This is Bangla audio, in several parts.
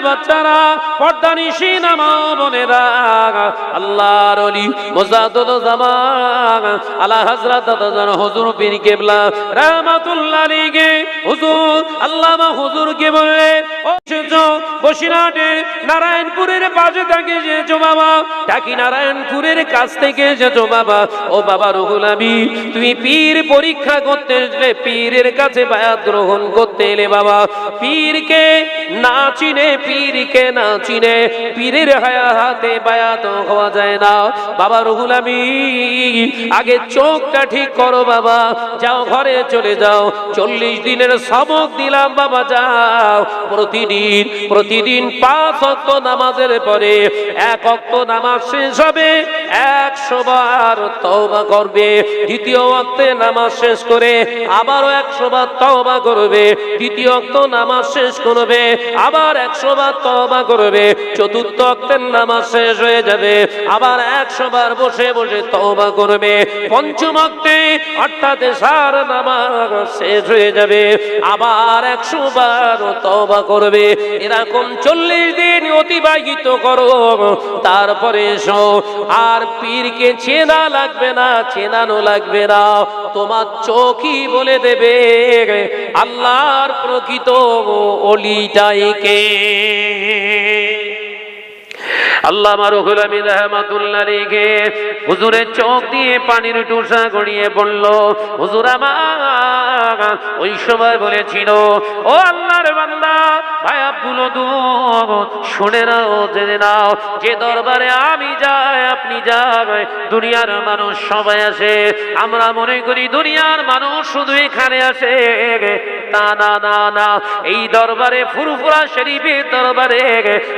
বাচ্চারা, পর্দানিশীন মা বোনেরা, আল্লাহর ওলি মুজাদ্দিদুল জামান আলা হযরত হুজুর পীর কেবলা রাহমাতুল্লাহ আলাইহি হুজুর আল্লামা হুজুরকে বললেন, ও বসিরহাটে নারায়ণপুরের পাশে থেকে এসেছো বাবা, টাকি নারায়ণপুরের কাছ থেকে এসেছো বাবা। ও বাবা রুহুল আমিন, তুমি পীর পরীক্ষা করতে এসলে, পীরের কাছে বায়াত গ্রহণ করতে এলে বাবা। পীরকে না চিনে, পীরকে না চিনে পীরের হাতে বায়াত হওয়া যায় না বাবা রুহুল আমিন। আগে চোখটা ঠিক করো বাবা, যাও ঘরে চলে যাও। 40 দিনের সবক দিলাম বাবা, যাও প্রতিদিন 5 ওয়াক্ত নামাজের পরে 1 ওয়াক্ত নামাজ শেষ হবে 100 বার তওবা করবে। দ্বিতীয় ওয়াক্তে নামাজ শেষ করে আবারও 100 বার তওবা করবে। তৃতীয় ওয়াক্ত নামাজ শেষ করবে, আবার 100 বার তওবা করবে। চতুর্থ ওয়াক্তের নামাজ শেষ হয়ে যাবে, আবার 100 বার বসে বসে তওবা করবে। পঞ্চম ওয়াক্তে অর্থাৎ এশার নামাজ শেষ হয়ে যাবে, আবার 100 বার তওবা করবে। এরকম 40 দিন অতিবাহিত করো, তারপরে এসো। আর পীরকে চেনা লাগবে না, চেনানো লাগবে না, তোমার চোখই বলে দেবে আল্লাহর প্রকৃত ওলিটাই কে। আল্লামা রুহুল আমিন রাহমাতুল্লাহ আলাইহি হুজুরের চোখ দিয়ে পানির টুসা গড়িয়ে পড়ল। হুজুর আমার ওই সময় বলেছিল, ও আল্লাহর বান্দা ভাই আব্দুল ওদুদ, শুনে নাও, জেনে নাও, যে দরবারে আমি যাই, আপনি যাই, দুনিয়ার মানুষ সবাই আসে। আমরা মনে করি দুনিয়ার মানুষ শুধু এখানে আসে, তা না না না, এই দরবারে ফুরফুরা শরীফের দরবারে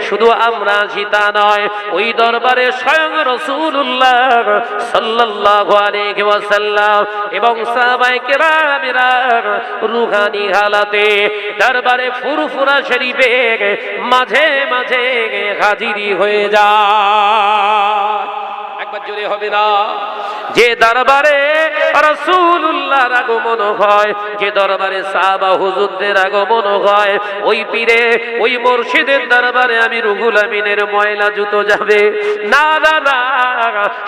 শুধু আমরা আসি তা নয়, ওই দরবারে স্বয়ং রাসূলুল্লাহ সাল্লাল্লাহু আলাইহি ওয়াসাল্লাম এবং সাহাবায়ে কেরামেরা রূহানি হালাতে দরবারে ফুরফুরা শরীফে মাঝে মাঝে হাজিরি হয়ে যায়। একবার জোরে হবে না? যে দরবারে রাসূলুল্লাহর আগমন হয়, যে দরবারে সাহাবা হুজুরদের আগমন হয়, ওই পীরে ওই মুর্শিদের দরবারে আমি রুহুল আমিনের ময়লা জুতো যাবে না না না।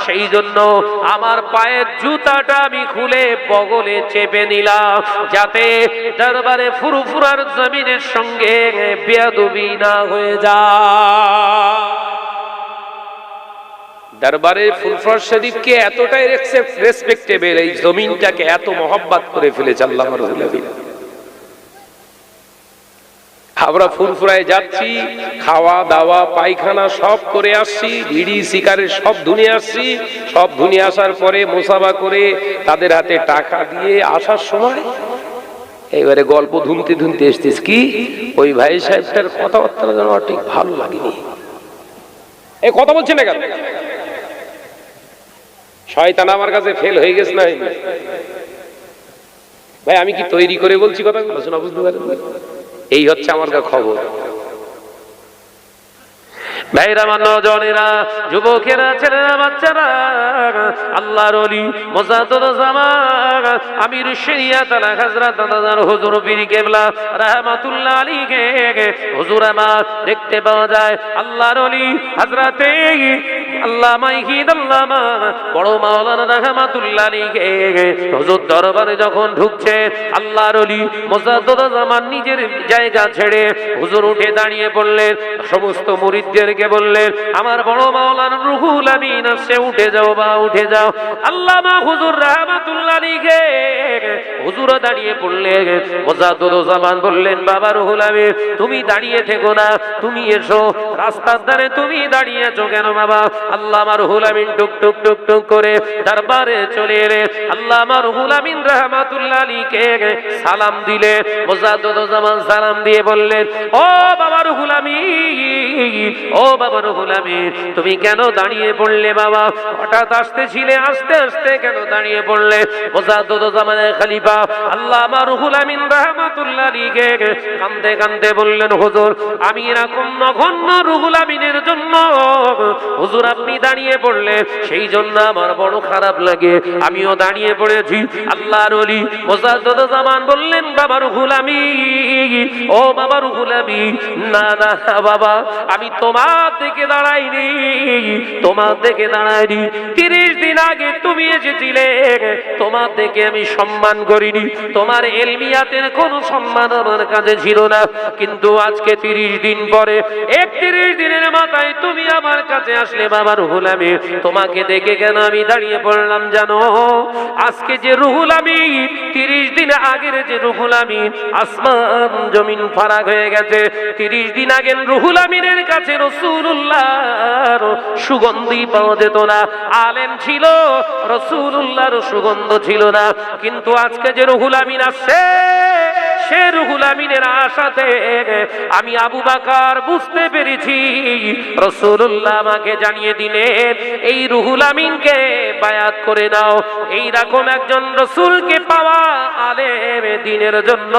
সেই জন্য আমার পায়ের জুতাটা আমি খুলে বগলে চেপে নিলাম, যাতে দরবারে ফুরফুরার জমিনের সঙ্গে বেয়াদবি না হয়ে যায়। দরবারে ফুরফুরা শরীফকে এতটাই রেসপেক্টেবল, এই জমিনটাকে এত মহব্বত করে ফেলেছে আল্লামা রুহুল আমিন। আমরা ফুরফুরায় যাচ্ছি, খাওয়া দাওয়া পায়খানা সব করে আসছি, বিড়ি সিগারেট সব ধুনে আসছি। সব ধুনে আসার পরে মুসাফা করে তাদের হাতে টাকা দিয়ে আসার সময় এবারে গল্প ধুমতে ধুমতে এসছিস, কি ওই ভাই সাহেবটার কথাবার্তা যেন ঠিক ভালো লাগেনি, এই কথা বলছে না কেন? শয়তান আমার কাছে ফেল হয়ে গেছে না ভাই? আমি কি তৈরি করে বলছি কথাগুলো? শোনা, বুঝতে পারেন? এই হচ্ছে আমার খবর। ভাইরা, আমার নওজওয়ানেরা, যুবকেরা, ছেলেরা, বাচ্চারা, আল্লাহর ওলি মুজাদ্দিদুল জামান আমির শরিয়াত আলা হযরত হুজুর পীর কেবলা রাহমাতুল্লাহ আলাইহি হুজুর আমার দেখতে পাওয়া যায় আল্লাহর ওলি হযরতে আল্লামা ইহিদাল্লামা বড় মাওলানা রাহমাতুল্লাহ আলাইহি হুজুর দরবারে যখন ঢুকছে, আল্লাহর ওলি মুজাদ্দিদুল জামান নিজের জায়গা ছেড়ে হুজুর উঠে দাঁড়িয়ে পড়লেন। সমস্ত মুরিদদেরকে বললেন, আমার বড় মাওলানা রুহুল আমিন আসছে, উঠে যাও বা উঠে যাও। আল্লামা হুজুর রাহমাতুল্লাহ আলাইহি হুজুর দাঁড়িয়ে পড়লেন। মুজাদ্দিদুল জামান বললেন, বাবা রুহুল আমিন, তুমি দাঁড়িয়ে থেকো না, তুমি এসো। রাস্তার ধারে তুমি দাঁড়িয়ে আছো কেন বাবা? আল্লামা রুহুল আমিন টুক টুক টুক টুক করে দরবারে চলে এলেন। আল্লামা রুহুল আমিন রাহমাতুল্লাহ আলাইহি সালাম দিলেন। মুজাদ্দিদুল জামান সালাম দিয়ে বললেন, ও বাবা রুহুল আমিন, ও বাবা রুহুল আমিন, তুমি কেন দাঁড়িয়ে পড়লে বাবা? হঠাৎ আসতেছিলে, আস্তে আস্তে কেন দাঁড়িয়ে পড়লে? মুজাদ্দিদুল জামানের খলিফা আল্লামা রুহুল আমিন রাহমাতুল্লাহ আলাইহি কাঁদতে কাঁদতে বললেন, হুজুর, আমি এরকম নগণ্য রুহুল আমিনের জন্য হুজুর আপনি দাঁড়িয়ে পড়লে, সেই জন্য আমার বড় খারাপ লাগে, আমিও দাঁড়িয়ে পড়েছি। আল্লাহর ওলি মুজাদ্দিদুল জামান বললেন, বাবা রুহুল আমিন, ও বাবা রুহুল আমিন, না না বাবা, আমি তোমার দিকে দাঁড়াইনি, তোমার দিকে দাঁড়াইনি। 30 দিন আগে তুমি এসেছিলে, তোমার দিকে আমি সম্মান করিনি, তোমার এলমিয়াতের কোনো সম্মান আমার কাছে ছিল না। কিন্তু আজকে 30 দিন পরে, 31 দিনের মাথায় তুমি আমার কাছে আসলে বাবা রুহুল আমিন, তোমাকে দেখে কেন আমি দাঁড়িয়ে পড়লাম জানো? আজকে যে রুহুল আমিন, 30 দিন আগের যে রুহুল আমিন, আসমান জমিন ফারাক হয়ে গেছে। 30 দিন আগের রুহুল আমিনের কাছে রাসূলুল্লাহর সুগন্ধি পাওয়া যেত না, আলেম ছিল, রাসূলুল্লাহর সুগন্ধ ছিল না। কিন্তু আজকে যে রুহুল আমিন আসছে, সে রুহুল আমিনের আশাতে আমি আবু বকর বুঝতে পেরেছি, রাসূলুল্লাহ আমাকে জানিয়ে দিলেন এই রুহুল আমিনকে বায়াত করে নাও। এইরকম একজন রাসূলকে পাওয়া আলেম দ্বীনের জন্য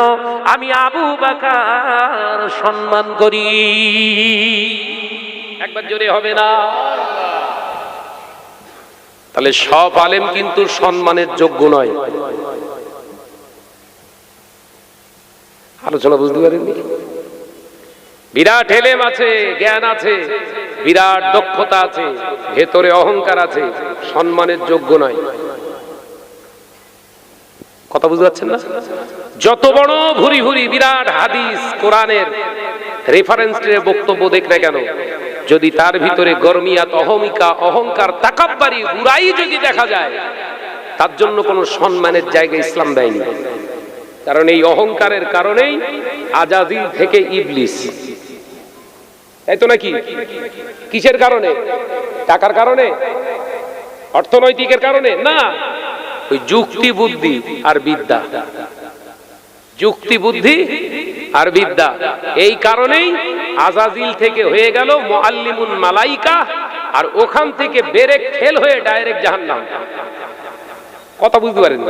আমি আবু বকর সম্মান করি। একবার জোরে হবে না? তাহলে সব আলেম কিন্তু সম্মানের যোগ্য নয়। আলোচনা বুঝতে পারেননি? বিরাট এলেম আছে, জ্ঞান আছে, বিরাট দক্ষতা আছে, ভেতরে অহংকার আছে, সম্মানের যোগ্য নয়। কথা বুঝতে পারছেন না? যত বড় ভুরি ভুরি বিরাট হাদিস কোরআনের রেফারেন্সের বক্তব্য দেখ না কেন, যদি তার ভিতরে গরমিয়াত, অহমিকা, অহংকার, তাকাব্বুরি, বুরাই যদি দেখা যায়, তার জন্য কোনো সম্মানের জায়গা ইসলাম দেয়নি। কারণ এই অহংকারের কারণেই আজাজিল থেকে ইবলিস, তাই তো নাকি? কিসের কারণে? টাকার কারণে, অর্থনৈতিকের কারণে না, ওই যুক্তি বুদ্ধি আর বিদ্যা, যুক্তি বুদ্ধি আর বিদ্যা। এই কারণেই আজাজিল থেকে হয়ে গেল মুআল্লিমুল মালাইকা, আর ওখান থেকে বেরেক ফেল হয়ে ডাইরেক্ট জাহান্নাম। কথা বুঝতে পারেন?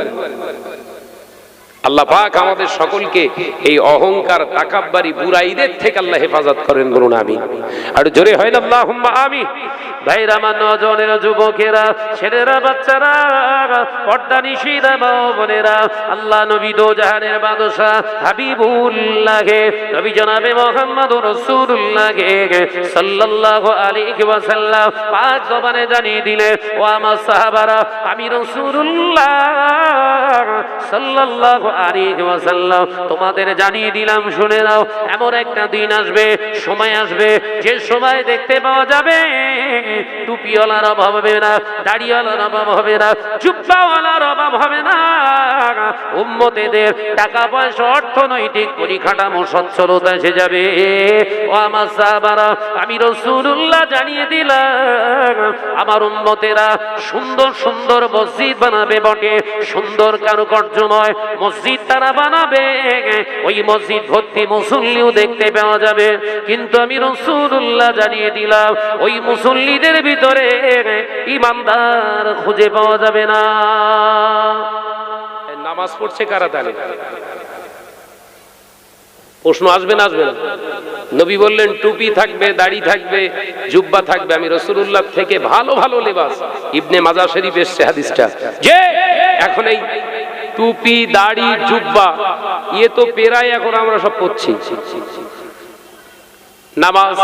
আল্লাহ পাক আমাদের সকলকে এই অহংকার, তাকাব্বুরি, বুরাইদের থেকে আল্লাহ হেফাজত করেন, বলুন আমিন। আর জোরে হয় না আল্লাহুম্মা আমিন। ভাইরা, আমার নওজওয়ানেরা, যুবকেরা, ছেলেরা, বাচ্চারা, পর্দানিশীরা, মা বোনেরা, আল্লাহ নবী দো জাহানের বাদশা হাবিবুল্লাহ নবী জনাবে মুহাম্মদুর রাসূলুল্লাহ সাল্লাল্লাহু আলাইহি ওয়াসাল্লাম পাক জবানে জানিয়ে দিলে, ও আমার সাহাবারা, আমি রাসূলুল্লাহ সাল্লাল্লাহু আলাইহি ওয়াসাল্লাম তোমাদের জানিয়ে দিলাম, শুনে নাও। এমন একটা দিন আসবে, সময় আসবে, যে সময় দেখতে পাওয়া যাবে টুপিওয়ালার অভাব হবে না, দাড়িওয়ালার অভাব হবে না, জুব্বাওয়ালার অভাব হবে না। উম্মতেদের টাকা পয়সা, অর্থনৈতিক পরিকাঠামো, সচ্ছলতা এসে যাবে। ও আমার সাহাবারা, আমি রাসূলুল্লাহ জানিয়ে দিলাম, আমার উম্মতেরা সুন্দর সুন্দর মসজিদ বানাবে বটে, সুন্দর কারুকার্যময় মসজিদ তারা বানাবে, ওই মসজিদ ভর্তি মুসল্লিও দেখতে পাওয়া যাবে। কিন্তু আমি রাসূলুল্লাহ জানিয়ে দিলাম, ওই মুসল্লিদের ভিতরে ঈমানদার খুঁজে পাওয়া যাবে না। নামাজ পড়ছে কারা? তাহলে প্রশ্ন আসবে না? আসবে না? নবী বললেন টুপি থাকবে, দাড়ি থাকবে, জুব্বা থাকবে। আমি রাসূলুল্লাহ থেকে ভালো ভালো লেবাস, ইবনে মাজাহ শরীফ এসেছে হাদিসটা, যে এখন এই টুপি, দাড়ি, জুব্বা, ইয়ে তো পেরাই এখন আমরা সব পড়ছি। নামাজ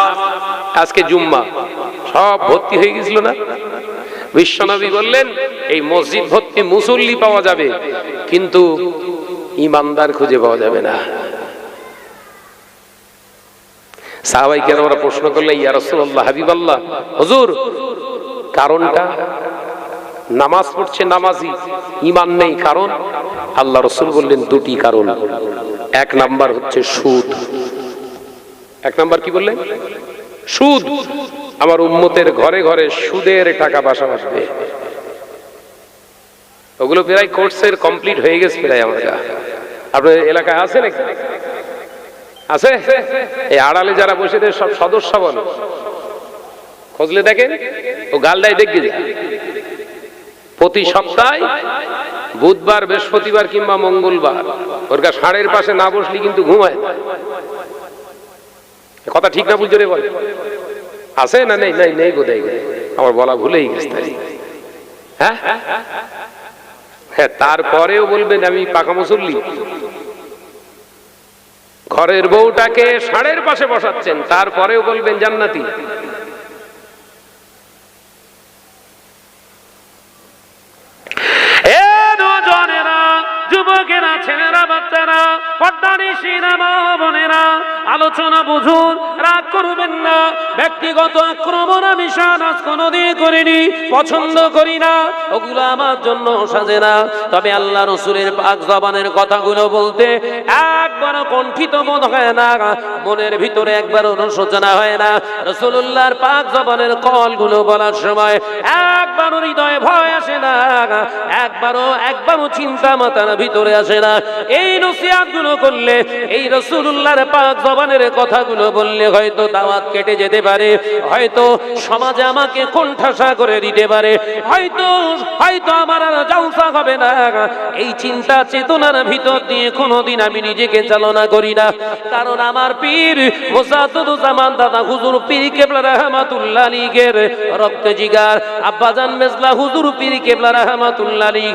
আজকে জুম্মা সব ভর্তি হয়ে গেছিল না? বিশ্বনবী বললেন এই মসজিদ ভর্তি মুসল্লি পাওয়া যাবে, কিন্তু ঈমানদার খুঁজে পাওয়া যাবে না। সাহাবায়ে কেরামরা প্রশ্ন করলেন, ইয়া রাসূলুল্লাহ, হাবিবাল্লাহ, হুজুর কারণটা? নামাজ পড়ছে নামাজি, ঈমান নেই, কারণ? আল্লাহ রাসূল বললেন দুটি কারণ। এক নাম্বার হচ্ছে সুদ। এক নাম্বার কি বললেন? সুদ। আমার উম্মতের ঘরে ঘরে সুদের টাকা বাসা বাসবে। ওগুলো প্রায় কোর্সের কমপ্লিট হয়ে গেছে প্রায়। আমার আপনার এলাকায় আছে নাকি? আছে? এই আড়ালে যারা বসে সব সদস্য বল, খোঁজলে দেখেন, ও গালদায় দেখবে যায় প্রতি সপ্তাহে বুধবার, বৃহস্পতিবার কিংবা মঙ্গলবার ওর ষাঁড়ের পাশে না বসলে কিন্তু ঘুমায়। কথা ঠিক না? বুঝে বলে আছে না? নেই? নেই নেই বোধ হয়, আমার বলা ভুলেই গেছে। হ্যাঁ হ্যাঁ, তারপরেও বলবেন আমি পাকা মুসল্লি। ঘরের বউটাকে ষাঁড়ের পাশে বসাচ্ছেন, তারপরেও বলবেন জান্নাতি। যুবকেরা, ছেলেরা, বাচ্চারা, পর্দানিশীরা, মা বোনেরা, আলোচনা বুঝুন, রাগ করবেন না। ব্যক্তিগত আক্রমণ আমি সাজ কোনোদিন করিনি, পছন্দ করি না, ওগুলো আমার জন্য সাজে না। তবে আল্লাহ রসুলের পাক জবানের কথাগুলো বলতে একবারও কণ্ঠিত বোধ হয় না, মনের ভিতরে একবারও অনুশোচনা হয় না। রাসূলুল্লাহর পাক জবানের কলগুলো বলার সময় একবারও হৃদয়ে ভয় আসে না, একবারও চিন্তা মাথার ভিতরে আসে না। এই নসিহতগুলো করলে, এই রাসূলুল্লাহর পাক জবানের কথাগুলো বললে হয়তো দাওয়াত কেটে যেতে পারে, হয়তো সমাজে আমাকে কোণঠাসা করে দিতে পারে, হয়তো আমার আর জলসা হবে না। এই চিন্তা চেতনার ভিতর দিয়ে কোনোদিন আমি নিজেকে চালনা করি না। কারণ আমার পীর মুসাদ্দুজ্জামান দাদা হুজুর পীর কেবলা রাহমাতুল্লাহ আলাইহির রক্ত জিগার আব্বাজান মেজলা হুজুর পীর কেবলা রাহমাতুল্লাহ আলাইহি,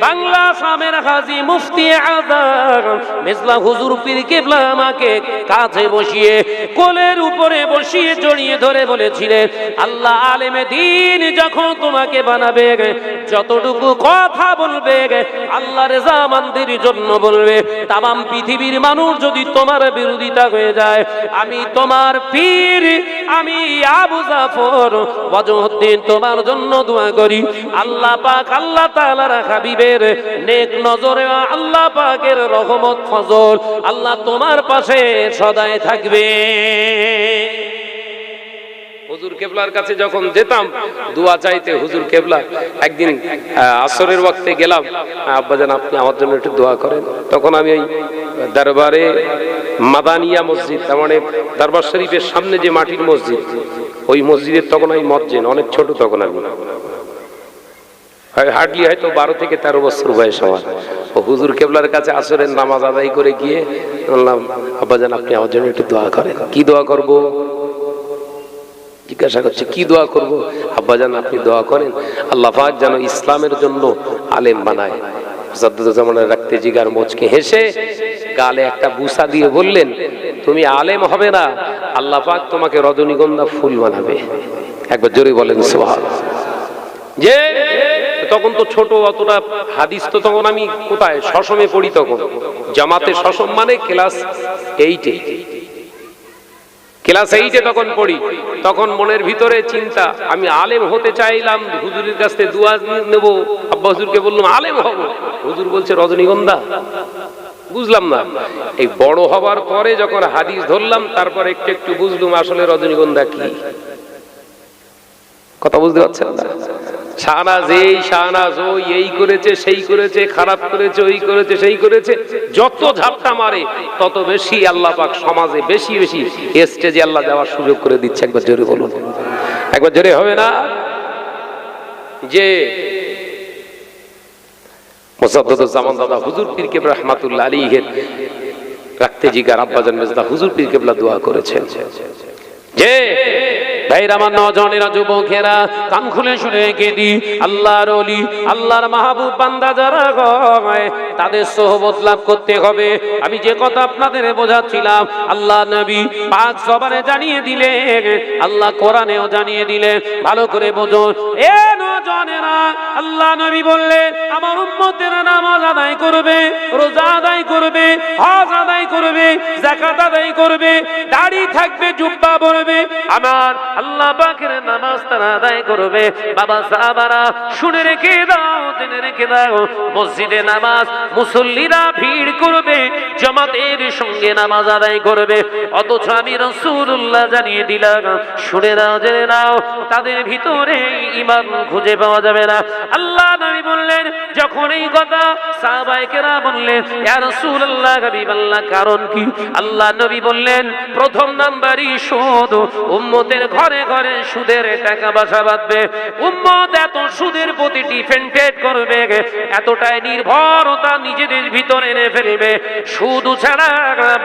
বাংলা শামের হাজী মুফতি আযম মেজলা হুজুর পীর কেবলা আমাকে কাছে বসিয়ে, কোলের উপরে বসিয়ে জড়িয়ে ধরে বলেছিলেন, আল্লাহ আলেমে দ্বীন যখন তোমাকে বানাবে, যতটুকু কথা বলবে আল্লাহ রেজামন্দির জন্য বলবে। তামাম পৃথিবীর মানুষ যদি তোমার বিরোধিতা হয়ে যায়, আমি তোমার পীর, আমি আবু জাফর ওয়াজহুদ্দিন তোমার জন্য দোয়া করি। আল্লাহ পাক, আল্লাহ তাআলার হাবিবের নেক নজরে আল্লাহ পাকের রহমত ফজল আল্লাহ তোমার পাশে সদাই থাকবে। হুজুর কেবলার কাছে যখন যেতাম দোয়া চাইতে, হুজুর কেবলা একদিন আসরের ওয়াক্তে গেলাম, আব্বাজান আপনি আমার জন্য একটু দোয়া করেন। তখন আমি ওই দরবারে মাদানিয়া মসজিদ, তার মানে দরবার শরীফের সামনে যে মাটির মসজিদ, ওই মসজিদের তখন আমি মজ্জেন, অনেক ছোট তখন, আমি হার্ডলি হয়তো 12 থেকে 13 বছর বয়স আমার। ও হুজুর কেবলার কাছে আসরের নামাজ আদায় করে গিয়ে বললাম, আব্বাজান আপনি আমার জন্য একটু দোয়া করেন। কি দোয়া করব জিজ্ঞাসা করছে, কি দোয়া করব? আব্বাজান আপনি দোয়া করেন আল্লাহ পাক যেন ইসলামের জন্য আলেম বানায়। মুসাদ্দুজ্জামানের রাখতে জিগার মোচকে হেসে গালে একটা বুসা দিয়ে বললেন, তুমি আলেম হবে না, আল্লাহ পাক তোমাকে রজনীগন্ধা ফুল বানাবে। একবার জোরে বলেন সুবহানাল্লাহ। যে তখন তো ছোট, অতটা হাদিস তো তখন আমি কোথায় শসমে পড়ি, তখন জামাতে শসম মানে ক্লাস 8-এ, ক্লাস 8-এ তখন পড়ি। তখন মনের ভিতরে চিন্তা, আমি আলেম হতে চাইলাম, হুজুরের কাছ থেকে দোয়া নেব। আব্বা হুজুরকে বললাম আলেম হব, হুজুর বলছে রজনীগন্ধা। বুঝলাম না। এই বড় হবার পরে যখন হাদিস ধরলাম, তারপর একটু একটু বুঝলাম আসলে রজনীগন্ধা কি। কথা বুঝতে পারছেন না? শাহনাজ ওই এই করেছে, সেই করেছে, খারাপ করেছে, ওই করেছে, সেই করেছে, যত ঝাপটা মারে তত বেশি আল্লাহ পাক সমাজে বেশি বেশি স্টেজে আল্লাহ যাওয়ার সুযোগ করে দিচ্ছে। একবার জোরে বলুন, একবার জোরে হবে না? যে মুসাদ্দুজ্জামান দাদা হুজুর পীর কেবলা রাহমাতুল্লাহ আলাইহির রাখতে জিগার আব্বাজান মেজদা হুজুর পীর কেবলা দোয়া করেছেন যে ভাইরা, আমার নওজওয়ানেরা, যুবকেরা, কান খুলে শুনে রেখে দি, আল্লাহর ওলি, আল্লাহর মাহবুব বান্দা যারা হয় তাদের সোহবত লাভ করতে হবে। আমি যে কথা আপনাদের বোঝাচ্ছিলাম, আল্লাহ নবী পাক জবানে জানিয়ে দিলেন, আল্লাহ কোরআনেও জানিয়ে দিলেন, ভালো করে বুঝুন। এ নওজওয়ানেরা, আল্লাহ নবী বললেন আমার উম্মতেরা নামাজ আদায় করবে, রোজা আদায় করবে, হজ আদায় করবে, যাকাত আদায় করবে, দাড়ি থাকবে, জুব্বা পরবে, আমার আল্লাহ পাকের নামাজ তারা আদায় করবে। বাবা সাহাবারা শুনে রেখে দাও, জেনে রেখে দাও, মসজিদে নামাজ মুসল্লিরা ভিড় করবে, জামাতের সঙ্গে নামাজ আদায় করবে। অথচ আমি রাসূলুল্লাহ জানিয়ে দিলাম, শুনে নাও, জেনে নাও, তাদের ভিতরে ঈমান খুঁজে পাওয়া যাবে না। আল্লাহ নবী বললেন, যখন এই কথা সাহাবায়ে কেরাম বললেন, ইয়া রাসূলুল্লাহ, হাবিবাল্লাহ, কারণ কি? আল্লাহ নবী বললেন, প্রথম নাম্বারই সুদ। উম্মতের ঘরে ঘরে সুদের টাকা বাসা বাঁধবে। উম্মত এত সুদের প্রতি ডিপেন্ডেন্ট করবে, এতটাই নির্ভরতা নিজেদের ভিতরে এনে ফেলবে, সুদ ছাড়া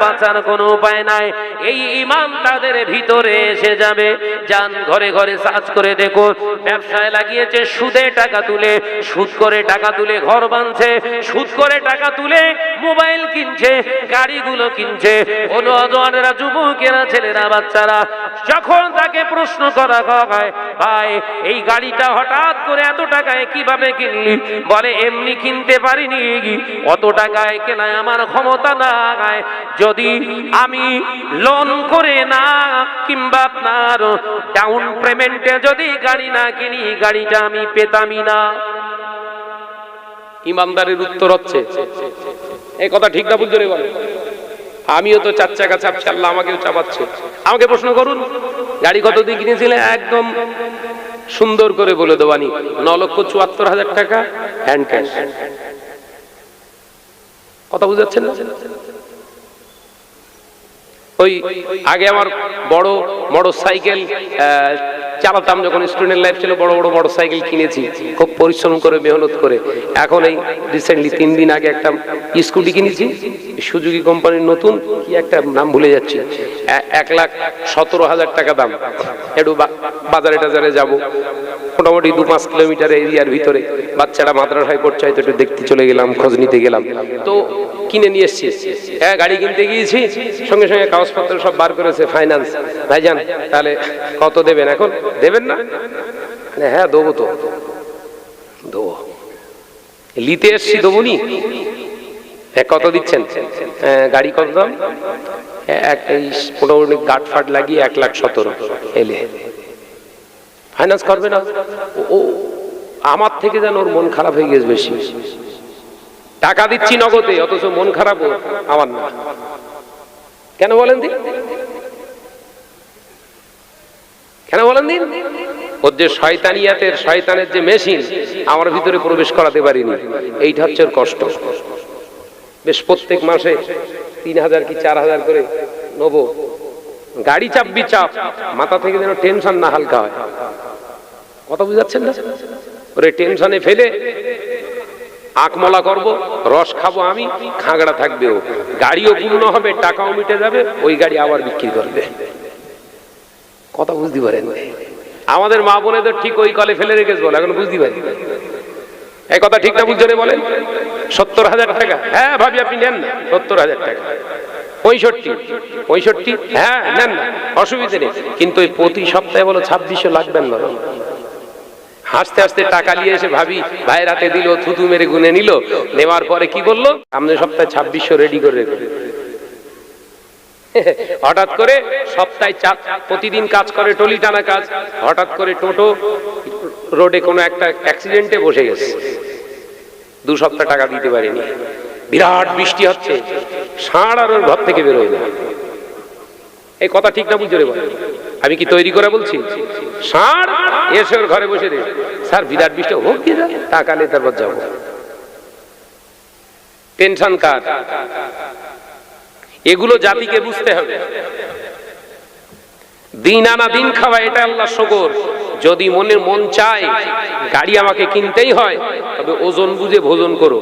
বাঁচার কোনো উপায় নাই। এই ঈমান তাদের ভিতরে এসে যাবে। যান ঘরে ঘরে সার্চ করে দেখুন, ব্যবসায় লাগিয়েছে দিচ্ছে সুদে টাকা তুলে, সুদ করে টাকা তুলে ঘর বাঁধছে, সুদ করে টাকা তুলে মোবাইল কিনছে, গাড়িগুলো কিনছে। ও নওজওয়ানেরা, যুবকেরা, ছেলেরা, বাচ্চারা, যখন তাকে প্রশ্ন করা হয়, ভাই এই গাড়িটা হঠাৎ করে এত টাকায় কিভাবে কিনলি? বলে এমনি কিনতে পারিনি, অত টাকায় কেনায় আমার ক্ষমতা নাই। যদি আমি লোন করে না কিংবা আপনার ডাউন পেমেন্টে যদি গাড়ি না কিনি, গাড়িটা আমি পেতামই না। ইমানদারের উত্তর হচ্ছে, এই কথা ঠিক না বুঝতে বলে? আমিও তো 4 চাকা চাপছি, আল্লাহ আমাকেও চাপাচ্ছে। আমাকে প্রশ্ন করুন, গাড়ি কত দিয়ে কিনেছিলেন? একদম সুন্দর করে বলে দেবানি, 9,74,000 টাকা হ্যান্ড ক্যাশ। কথা বুঝাচ্ছেন না? ওই আগে আমার বড় মোটর সাইকেল চালাতাম, যখন স্টুডেন্ট লাইফ ছিল, বড় বড় মোটর সাইকেল কিনেছি খুব পরিশ্রম করে, মেহনত করে। এখন এই রিসেন্টলি 3 দিন আগে একটা স্কুটি কিনেছি, সুজুকি কোম্পানির নতুন, কি একটা নাম ভুলে যাচ্ছি, 1,17,000 টাকা দাম। একটু বাজারে টাজারে যাবো, মোটামুটি 2-5 কিলোমিটার এরিয়ার ভিতরে, বাচ্চারা মাদ্রাসায় পড়ছে, হয়তো একটু দেখতে চলে গেলাম, খোঁজ নিতে গেলাম, তো কিনে নিয়ে এসছি। হ্যাঁ, গাড়ি কিনতে গিয়েছি, সঙ্গে সঙ্গে কাগজপত্র সব বার করেছে ফাইন্যান্স। ভাইজান তাহলে কত দেবেন? এখন দেবেন না? হ্যাঁ দেবো, তো দেবো, লিতে এসছি, দেবনি। কত দিচ্ছেন? গাড়ি কত দাম? মোটামুটি গাট ফাট লাগিয়ে 1,17,000 এলে ফাইন্যান্স করবে না। ও আমার থেকে যেন ওর মন খারাপ হয়ে গেছে বেশি। টাকা দিচ্ছি নগদে, অথচ মন খারাপ আমার না। কেন বলেন দিন? কেন বলেন দিন? ওর যে শয়তানিয়াতের, শয়তানের যে মেশিন আমার ভিতরে প্রবেশ করাতে পারিনি, এইটা হচ্ছে ওর কষ্ট। বেশ প্রত্যেক মাসে 3,000 কি 4,000 করে নেবো। গাড়ি চাপবি চাপ, মাথা থেকে যেন টেনশন না হালকা হয়। কথা বুঝাচ্ছেন না? ওরে টেনশনে ফেলে আকমলা করব, রস খাবো আমি, খাগড়া থাকবে ও, গাড়িও পূর্ণ হবে, টাকাও মিটে যাবে, ওই গাড়ি আবার বিক্রি করবে। কথা বুঝতে পারেন? আমাদের মা বোনেদের ঠিক ওই কলে ফেলে রেখেছে বলে এখন বুঝতে পারি। এই কথা ঠিক না বুঝতে বলেন? 70,000 টাকা, হ্যাঁ ভাবি আপনি নেন না, 70,000 টাকা। 65, হ্যাঁ নেন না, অসুবিধা নেই, কিন্তু ওই প্রতি সপ্তাহে বলো 2600 লাগবেন না। হাসতে হাসতে টাকা নিয়ে এসে ভাবি ভাইয়ের হাতে দিল, থুতু মেরে গুনে নিল, নেওয়ার পরে কি বললো, সামনে সপ্তাহে 2600 রেডি করে রেখে। হঠাৎ করে সপ্তাহে প্রতিদিন কাজ করে, টলি টানা কাজ, হঠাৎ করে টোটো রোডে কোনো একটা অ্যাক্সিডেন্টে বসে গেছে, 2 সপ্তাহ টাকা দিতে পারেনি। বিরাট বৃষ্টি হচ্ছে, ষাঁড় আর ওর ঘর থেকে বেরোয় না। এই কথা ঠিক না বুঝতে বলে? আমি কি তৈরি করে বলছি? ষাঁড় এসে ওর ঘরে বসে রে, স্যার বিরাট বৃষ্টি হোক, কি টাকা নেই, তারপর যাবো। টেনশন কার? এগুলো জাতিকে বুঝতে হবে। দিন আনা দিন খাওয়া, এটা আল্লাহর শুকর। যদি মনের মন চায় গাড়ি আমাকে কিনতেই হয়, তবে ওজন বুঝে ভোজন করো।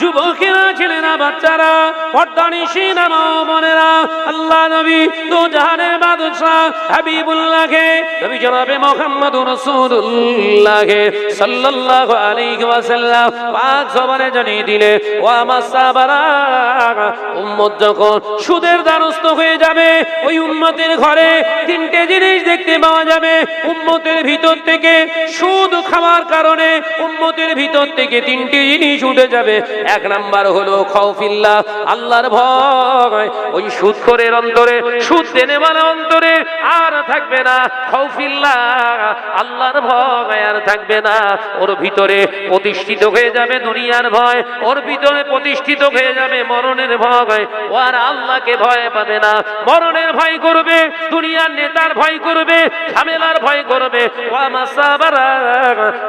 যুবকেরা, ছেলেরা, বাচ্চারা, পর্দানিশীনা মা বোনেরা, আল্লাহ নবী দু জাহানের বাদশাহ হাবিবুল্লাহকে, নবী জনাবে মুহাম্মদুর রাসূলুল্লাহ সাল্লাল্লাহু আলাইহি ওয়াসাল্লাম পাক জবানে জানিয়ে দিলে, ও আমার সাহাবারা, উম্মত যখন সুদের দ্বারস্থ হয়ে যাবে, ওই উম্মতের ঘরে 3টে জিনিস দেখতে পাওয়া যাবে। উম্মতের ভিতর থেকে সুদ খাওয়ার কারণে উম্মতের ভিতর থেকে 3টে জিনিস উঠে যাবে। 1 নাম্বার হলো খাউফিল্লাহ, আল্লাহর ভয়। ওই সুদখোরের অন্তরে, সুদ দেনেওয়ালার অন্তরে আর থাকবে না খাউফিল্লাহ, আল্লাহর ভয় আর থাকবে না। ওর ভিতরে প্রতিষ্ঠিত হয়ে যাবে দুনিয়ার ভয়, ওর ভিতরে প্রতিষ্ঠিত হয়ে যাবে মরণের ভয়। ও আর আল্লাহকে ভয় পাবে না, মরণের ভয় করবে, দুনিয়ার নেতার ভয় করবে, ঝামেলার ভয় করবে। ও আমার সাহাবারা,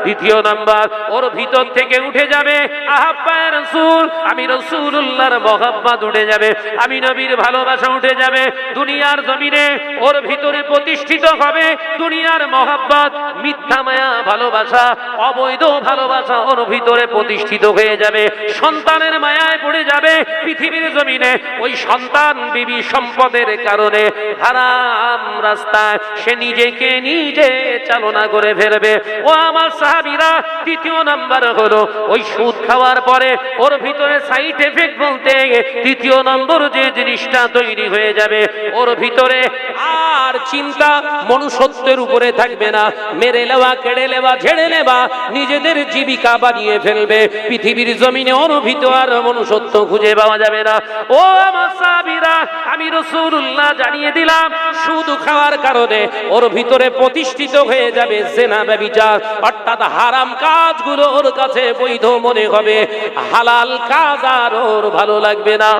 2 নাম্বার, ওর ভিতর থেকে উঠে যাবে আহাব্বায়ে রাসূল, আমি রাসূল রাসূলুল্লাহর মহব্বত উঠে যাবে, আমি নবীর ভালোবাসা উঠে যাবে, দুনিয়ার জমিনে ওর ভিতরে প্রতিষ্ঠিত হবে দুনিয়ার মহব্বত, মিথ্যা মায়া ভালোবাসা, অবৈধ ভালোবাসা ওর ভিতরে প্রতিষ্ঠিত হয়ে যাবে, সন্তানের মায়ায় পড়ে যাবে পৃথিবীর জমিনে। ওই সন্তান বিবি সম্পদের কারণে হারাম রাস্তায় সে নিজেকে নিজে চালনা করে ফেলবে। ও আমার সাহাবীরা, তৃতীয় নাম্বার হলো ওই সুদ খাওয়ার পরে ওর ভিতরে সাইড এফেক্ট বলতে তৃতীয় নম্বর যে জিনিসটা তৈরি হয়ে যাবে, ওর ভিতরে আর চিন্তা মনুষ্যত্বের উপরে থাকবে না, মেরে নেওয়া, কেড়ে নেওয়া, ঝেড়ে নেওয়া, নিজেদের জীবিকা বানিয়ে ফেলবে পৃথিবীর জমিনে। ওর ভিতর আর মনুষ্যত্ব খুঁজে পাওয়া যাবে না। ও আমার সাহাবীরা, আমি রাসূলুল্লাহ জানিয়ে দিলাম, সুদ খাওয়ার কারণে ওর ভিতরে প্রতিষ্ঠিত হয়ে যাবে জিনা, ব্যভিচার, অর্থাৎ হারাম কাজগুলো ওর কাছে বৈধ মনে হবে, হালাল কাজ আর ওর ভালো লাগবে না।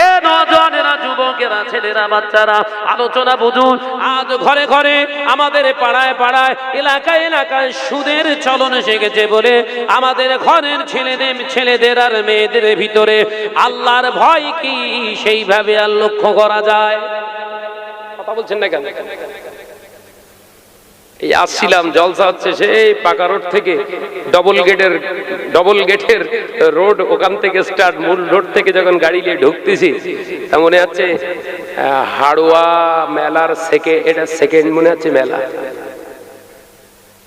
এ নওজওয়ানেরা, যুবকেরা, ছেলেরা, বাচ্চারা, আলোচনা বুঝুন। আজ ঘরে ঘরে, আমাদের পাড়ায় পাড়ায়, এলাকায় এলাকায় সুদের চলন এসে গেছে বলে আমাদের ঘরের ছেলেদের আর মেয়েদের ভিতরে আল্লাহর ভয় কি সেইভাবে আর লক্ষ্য করা যায়? কথা বলছেন না কেন? এই আসছিলাম, জলসা হচ্ছে সেই পাকা রোড থেকে, ডবল গেটের রোড, ওখান থেকে স্টার্ট, মূল রোড থেকে যখন গাড়ি নিয়ে ঢুকতেছি, তা মনে হচ্ছে হাড়ুয়া মেলার সেকেন্ড মনে হচ্ছে মেলা।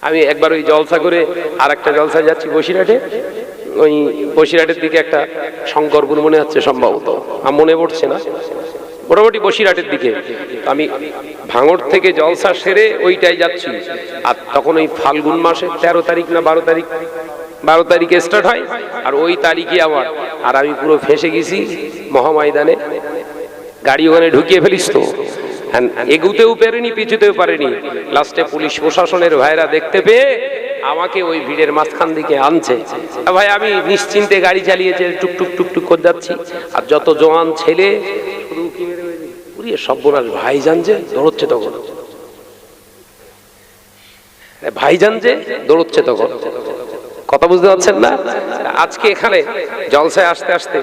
আমি একবার ওই জলসা করে আর একটা জলসা যাচ্ছি বসিরহাটে, ওই বসিরহাটের দিকে একটা শঙ্করপুর মনে হচ্ছে সম্ভবত, আমার মনে পড়ছে না, মোটামুটি বসিরহাটের দিকে। আমি ভাঙড় থেকে জলসা সেরে ওইটাই যাচ্ছি, আর তখন ওই ফাল্গুন মাসে 13 তারিখ না 12 তারিখে স্টার্ট হয়, আর ওই তারিখে আমার, আর আমি পুরো ফেঁসে গেছি মহাময়দানে, গাড়ি ওখানে ঢুকিয়ে ফেলিস তো, এগুতেও পারেনি, পিছুতেও পারেনি। লাস্টে পুলিশ প্রশাসনের ভাইরা দেখতে পেয়ে আমাকে ওই ভিড়ের মাঝখান দিকে আনছে। ভাই আমি নিশ্চিন্তে গাড়ি চালিয়েছে, টুকটুক টুকটুক করে যাচ্ছি, আর যত জওয়ান ছেলে সর্বনাশ, ভাইজান যে দৌড়চ্ছে তখন, ভাইজান যে দৌড়চ্ছে তখন। কথা বুঝতে পারছেন না? আজকে এখানে জলসায় আসতে আসতে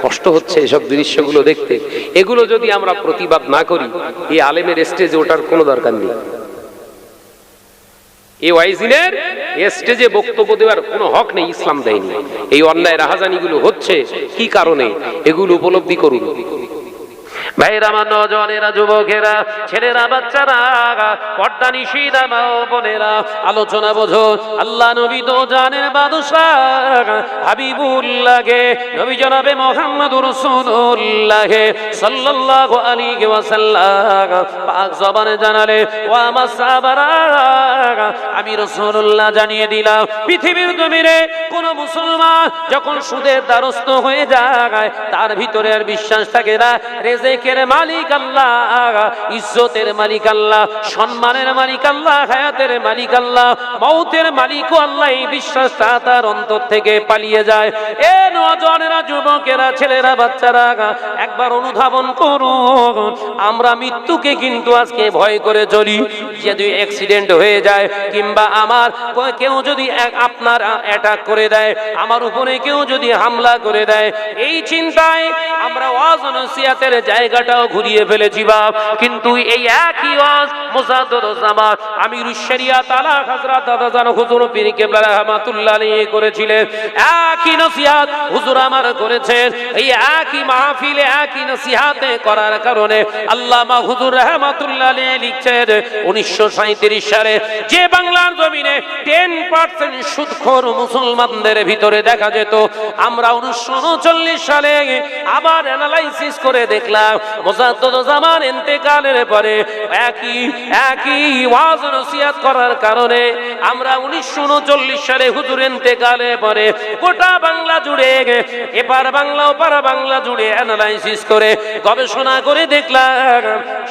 কষ্ট হচ্ছে এসব দৃশ্যগুলো দেখতে। এগুলো যদি আমরা প্রতিবাদ না করি, এই আলেমের স্টেজে ওঠার কোনো দরকার নেই, এই ওয়াইজিনের স্টেজে বক্তব্য দেওয়ার কোনো হক নেই, ইসলাম দেয়নি। এই অন্যায় রাহাজানিগুলো হচ্ছে কি কারণে, এগুলো উপলব্ধি করুন। ভাইরা, আমার নওজওয়ানেরা, যুবকেরা, ছেলেরা, বাচ্চারা, পর্দা নিশিরা, মা ও বোনেরা, আলোচনা বোঝো। আল্লাহ নবী তো জানের বাদশাহ হাবিবুল্লাহকে, নবী জনাবে মুহাম্মদুর রাসূলুল্লাহ সাল্লাল্লাহু আলাইহি ওয়াসাল্লাম পাক জবানে জানালে, ও আমার সাহাবারা, আমি রাসূলুল্লাহ জানিয়ে দিলাম, পৃথিবীর জমিনে কোন মুসলমান যখন সুদের দ্বারস্থ হয়ে যায়, তার ভিতরে আর বিশ্বাস থাকে না রিজিকের মালিক আল্লাহ, ইজ্জতের মালিক আল্লাহ, সম্মানের মালিক আল্লাহ, হায়াতের মালিক আল্লাহ, মৌতের মালিকও আল্লাহ, এই বিশ্বাসটা তার অন্তর থেকে পালিয়ে যায়। এ নওজওয়ানেরা, যুবকেরা, ছেলেরা, বাচ্চারা, একবার অনুধাবন করুন। আমরা মৃত্যুকে কিন্তু আজকে ভয় করে চলি, যদি অ্যাক্সিডেন্ট হয়ে যায়, কিংবা আমার কেউ যদি আপনার অ্যাটাক করে দেয়, আমার উপরে কেউ যদি হামলা করে দেয়, এই চিন্তায় আমরা ওয়াজ নসিহতের জায়গাটাও ঘুরিয়ে ফেলেছি বাপ। কিন্তু এই একই ওয়াজ মুজাদ্দিদ জামান আমিরুশ শরিয়াত আলা হযরত দাদাজান হুজুর পীর কেবলা রাহমাতুল্লাহ আলাইহি করেছিলেন। একই নসিহত হুজুর আমার করেছেন। এই একই মাহফিলে একই নসিহতে করার কারণে আল্লামা হুজুর রাহমাতুল্লাহ আলাইহি লিখছেন, 1937 সালে যে বাংলার জমিনে 10% সুদখোর মুসলমানদের ভিতরে দেখা যেত, আমরা 1939 সালে আবার অ্যানালাইসিস করে দেখলাম, মুজাদ্দিদ জামান ইন্তেকালের পরে একই ওয়াজ নসিহত করার কারণে আমরা 1939 সালে হুজুর ইন্তেকালের পরে গোটা বাংলা জুড়ে, এপার বাংলা ওপার বাংলা জুড়ে অ্যানালাইসিস করে গবেষণা করে দেখলাম,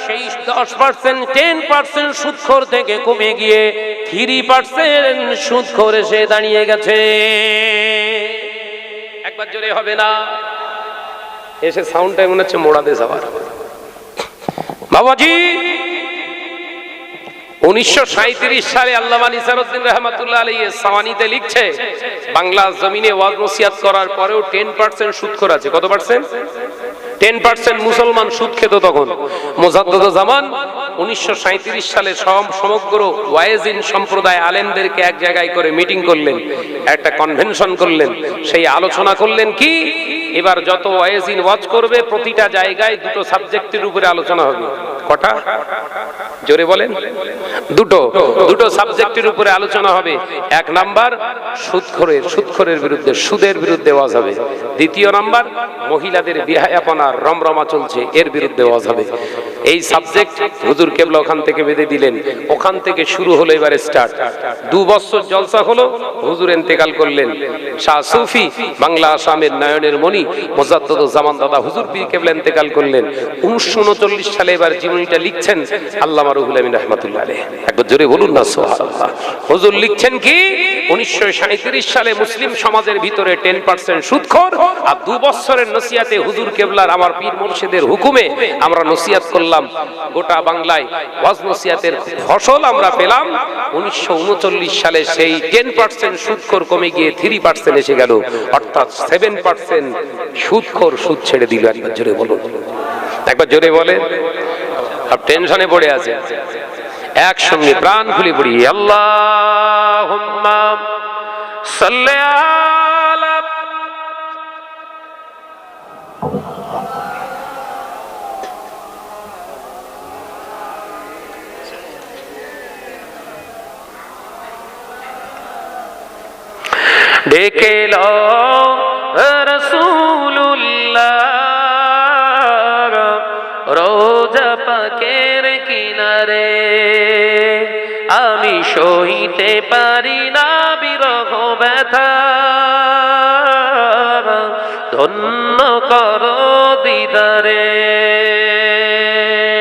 সেই 10% 10% সুদখোর থেকে কমে গিয়ে 3% সুদখোর এসে দাঁড়িয়ে গেছে। একবার জোরে হবে না? এসে সাউন্ডটা মনে হচ্ছে মোড়াতে যাওয়ার। বাবাজি, 1937 সালে আল্লামা নিসারউদ্দিন রহমাতুল্লাহ আলাইহি সাওয়ানিতে লিখছে, বাংলা জমিনে ওয়াজ নসিহত করার পরেও 10% সুদখোর আছে। কত পার্সেন্ট? 10% মুসলমান সুদ খেত তখন। মুজাদ্দিদ জামান 1937 সালে সমগ্র ওয়াইজিন সম্প্রদায় আলেমদেরকে এক জায়গায় করে মিটিং করলেন, একটা কনভেনশন করলেন। সেই আলোচনা করলেন কি, এবার যত ওয়াইজিন ওয়াজ করবে প্রতিটা জায়গায় দুটো সাবজেক্টের উপরে আলোচনা হবে। কটা? জোরে বলেন। দুটো সাবজেক্টের উপরে আলোচনা হবে। এক নাম্বার সুদখোরের বিরুদ্ধে, সুদের বিরুদ্ধে ওয়াজ হবে। দ্বিতীয় নাম্বার মহিলাদের বিহায়াপনা রমরমা চলছে, এর বিরুদ্ধে ওয়াজ হবে। এই সাবজেক্ট হুজুর কেবলা ওখান থেকে বেঁধে দিলেন। ওখান থেকে শুরু হলো এবারে স্টার্ট। 2 বছর জলসা হলো, হুজুর ইন্তেকাল করলেন। শাহ সুফি বাংলা আসামের নয়নের মণি মুজাদ্দিদ জামান দাদা হুজুর পীর কেবলা ইন্তেকাল করলেন। 1939 সালে এবার জীবনীটা লিখছেন আল্লামা রুহুল আমিন রাহমাতুল্লাহ আলাইহি। একবার জোরে বলুন না সুবহানাল্লাহ। হুজুর লিখছেন কি, 1937 সালে মুসলিম সমাজের ভিতরে 10% সুদখোর, আর 2 বছরের নসিহতে হুজুর কেবলার আমার পীর মুর্শিদের হুকুমে আমরা নসিহত করলাম। গোটা বাংলায় ওয়াজ নসিহতের ফসল আমরা পেলাম। 1939 সালে সেই 10% সুদখোর কমে গিয়ে 3% এসে গেল, অর্থাৎ 7% সুদখোর সুদ ছেড়ে দিল। একবার জোরে বলুন, একবার জোরে বলেন। সব টেনশনে পড়ে আছে, একসঙ্গে প্রাণ খুলে পড়ি আল্লাহুম্মা সাল্লি আলা। ডেকে লো রাসূলুল্লাহ রোজা পাকের কিনারে, আমি সইতে পারি না বিরহ ব্যথা, ধন্য করো দিদারে।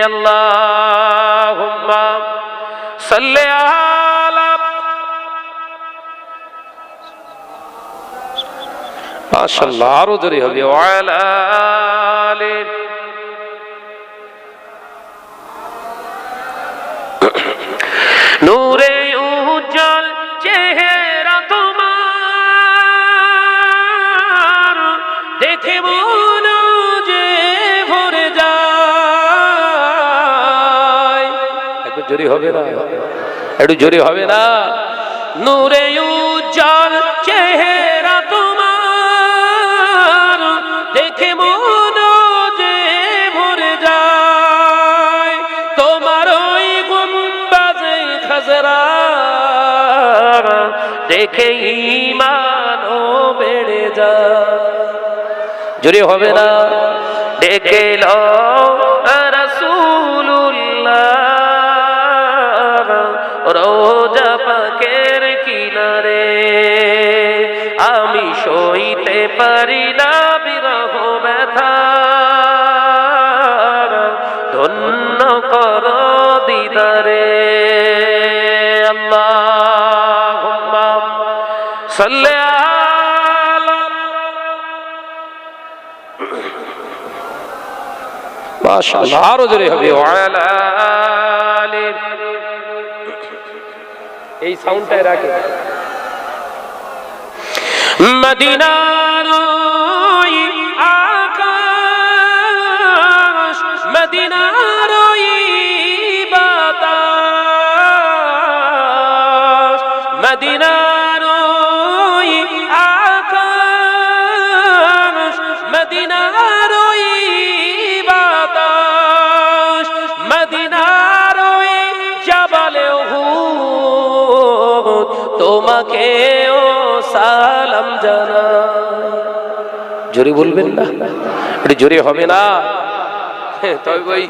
আল্লাহুম্মা সাল্লি আলা। মাশাআল্লাহ, আরো জোরে হবে। ওয়ালা আলি। নূরে উজ্জ্বল চেহারা তোমার, দেখে মন যে ভরে যায়। একটু জোরে হবে না? একটু জোরে হবে না? নূরে উজ্জ্বল চেহারা তোমার, দেখে মন যে ভরে যায়। তোমার ওই গুম্বাজে খাজরা দেখে ঈমানও বেড়ে যায়। জোরে হবে না? ডেকে লো রাসূলুল্লাহ রোজা পাকের কিনারে, আমি সইতে পারি না বিরহ ব্যথা, ধন্য করো দিদারে। আল্লাহুম্মা সাল্লি আলা। মাশাআল্লাহ, আরো জোরে হবে। ওয়ালা আলি। এই সাউন্ডটাই রাখে। মদিনার ওই আকাশ, মদিনার ওই বাতাস, মদিনার ওই আকাশ, মদিনার ওই বাতাস, মদিনার ওই জাবালে উহুদ, তোমাকেও সালাম জানা। জোরে বলবেন না? একটু জোরে হবে না? তবে ওই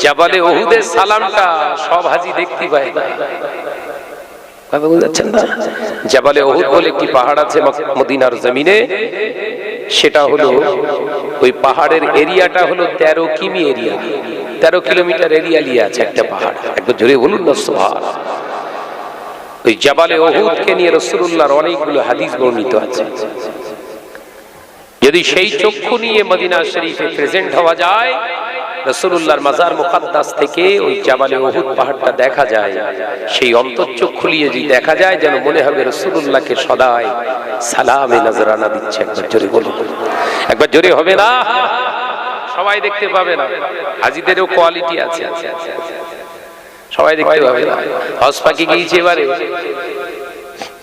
জাবালে উহুদের সালামটা সব হাজি দেখতে পায় না। কথা বুঝাচ্ছেন না? জাবালে উহুদ বলে একটি পাহাড় আছে মদিনার জমিনে, সেটা হলো ওই পাহাড়ের এরিয়াটা হলো 13 কিমি এরিয়া, 13 কিলোমিটার এরিয়া নিয়ে আছে একটা পাহাড়। একবার জোরে বলুন না সুবহানাল্লাহ। ওই জাবালে উহুদকে নিয়ে রাসূলুল্লাহর অনেকগুলো হাদিস বর্ণিত আছে। যদি সেই চক্ষু নিয়ে মদিনা শরীফে প্রেজেন্ট হওয়া যায়, রাসূলুল্লাহর মাজার মুকাদ্দাস থেকে ওই জাবালে উহুদ পাহাড়টা দেখা যায়, সেই অন্তর্চোখ খুলিয়ে যদি দেখা যায় যেন মনে হবে রাসূলুল্লাহকে সদাই সালামে নজরানা দিচ্ছে। একবার জোরে বলুন, একবার জোরে হবে না? সবাই দেখতে পাবে না, হাজীদেরও কোয়ালিটি আছে, সবাই দেখতে পাবে না। হজ পাকি গিয়েছি এবারে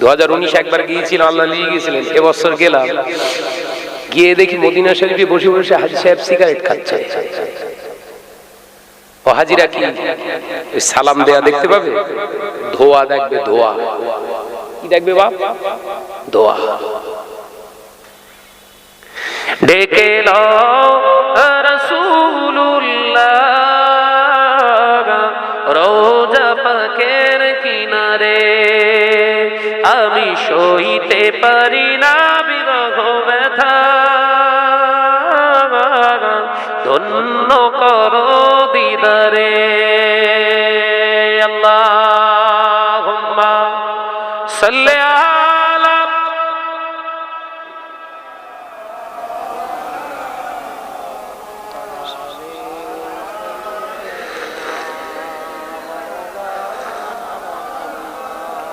2019 একবার গিয়েছিলাম, আল্লাহ নিয়ে গিয়েছিলেন। এবছর গেলাম, গিয়ে দেখি মদিনা শরীফে বসে বসে হাজী সাহেব সিগারেট খাচ্ছে। ও হাজিরা কি সালাম দেয়া দেখতে পাবে? ধোয়া দেখবে, ধোয়া কি দেখবে বাপ? ধোয়া। ডেকে লও রাসূলুল্লাহ রোজা পাকের কিনারে, আমি সইতে পারি না বিরহ ব্যথা, ধন্য করো দিদারে। আল্লাহুম্মা সাল্লি আলা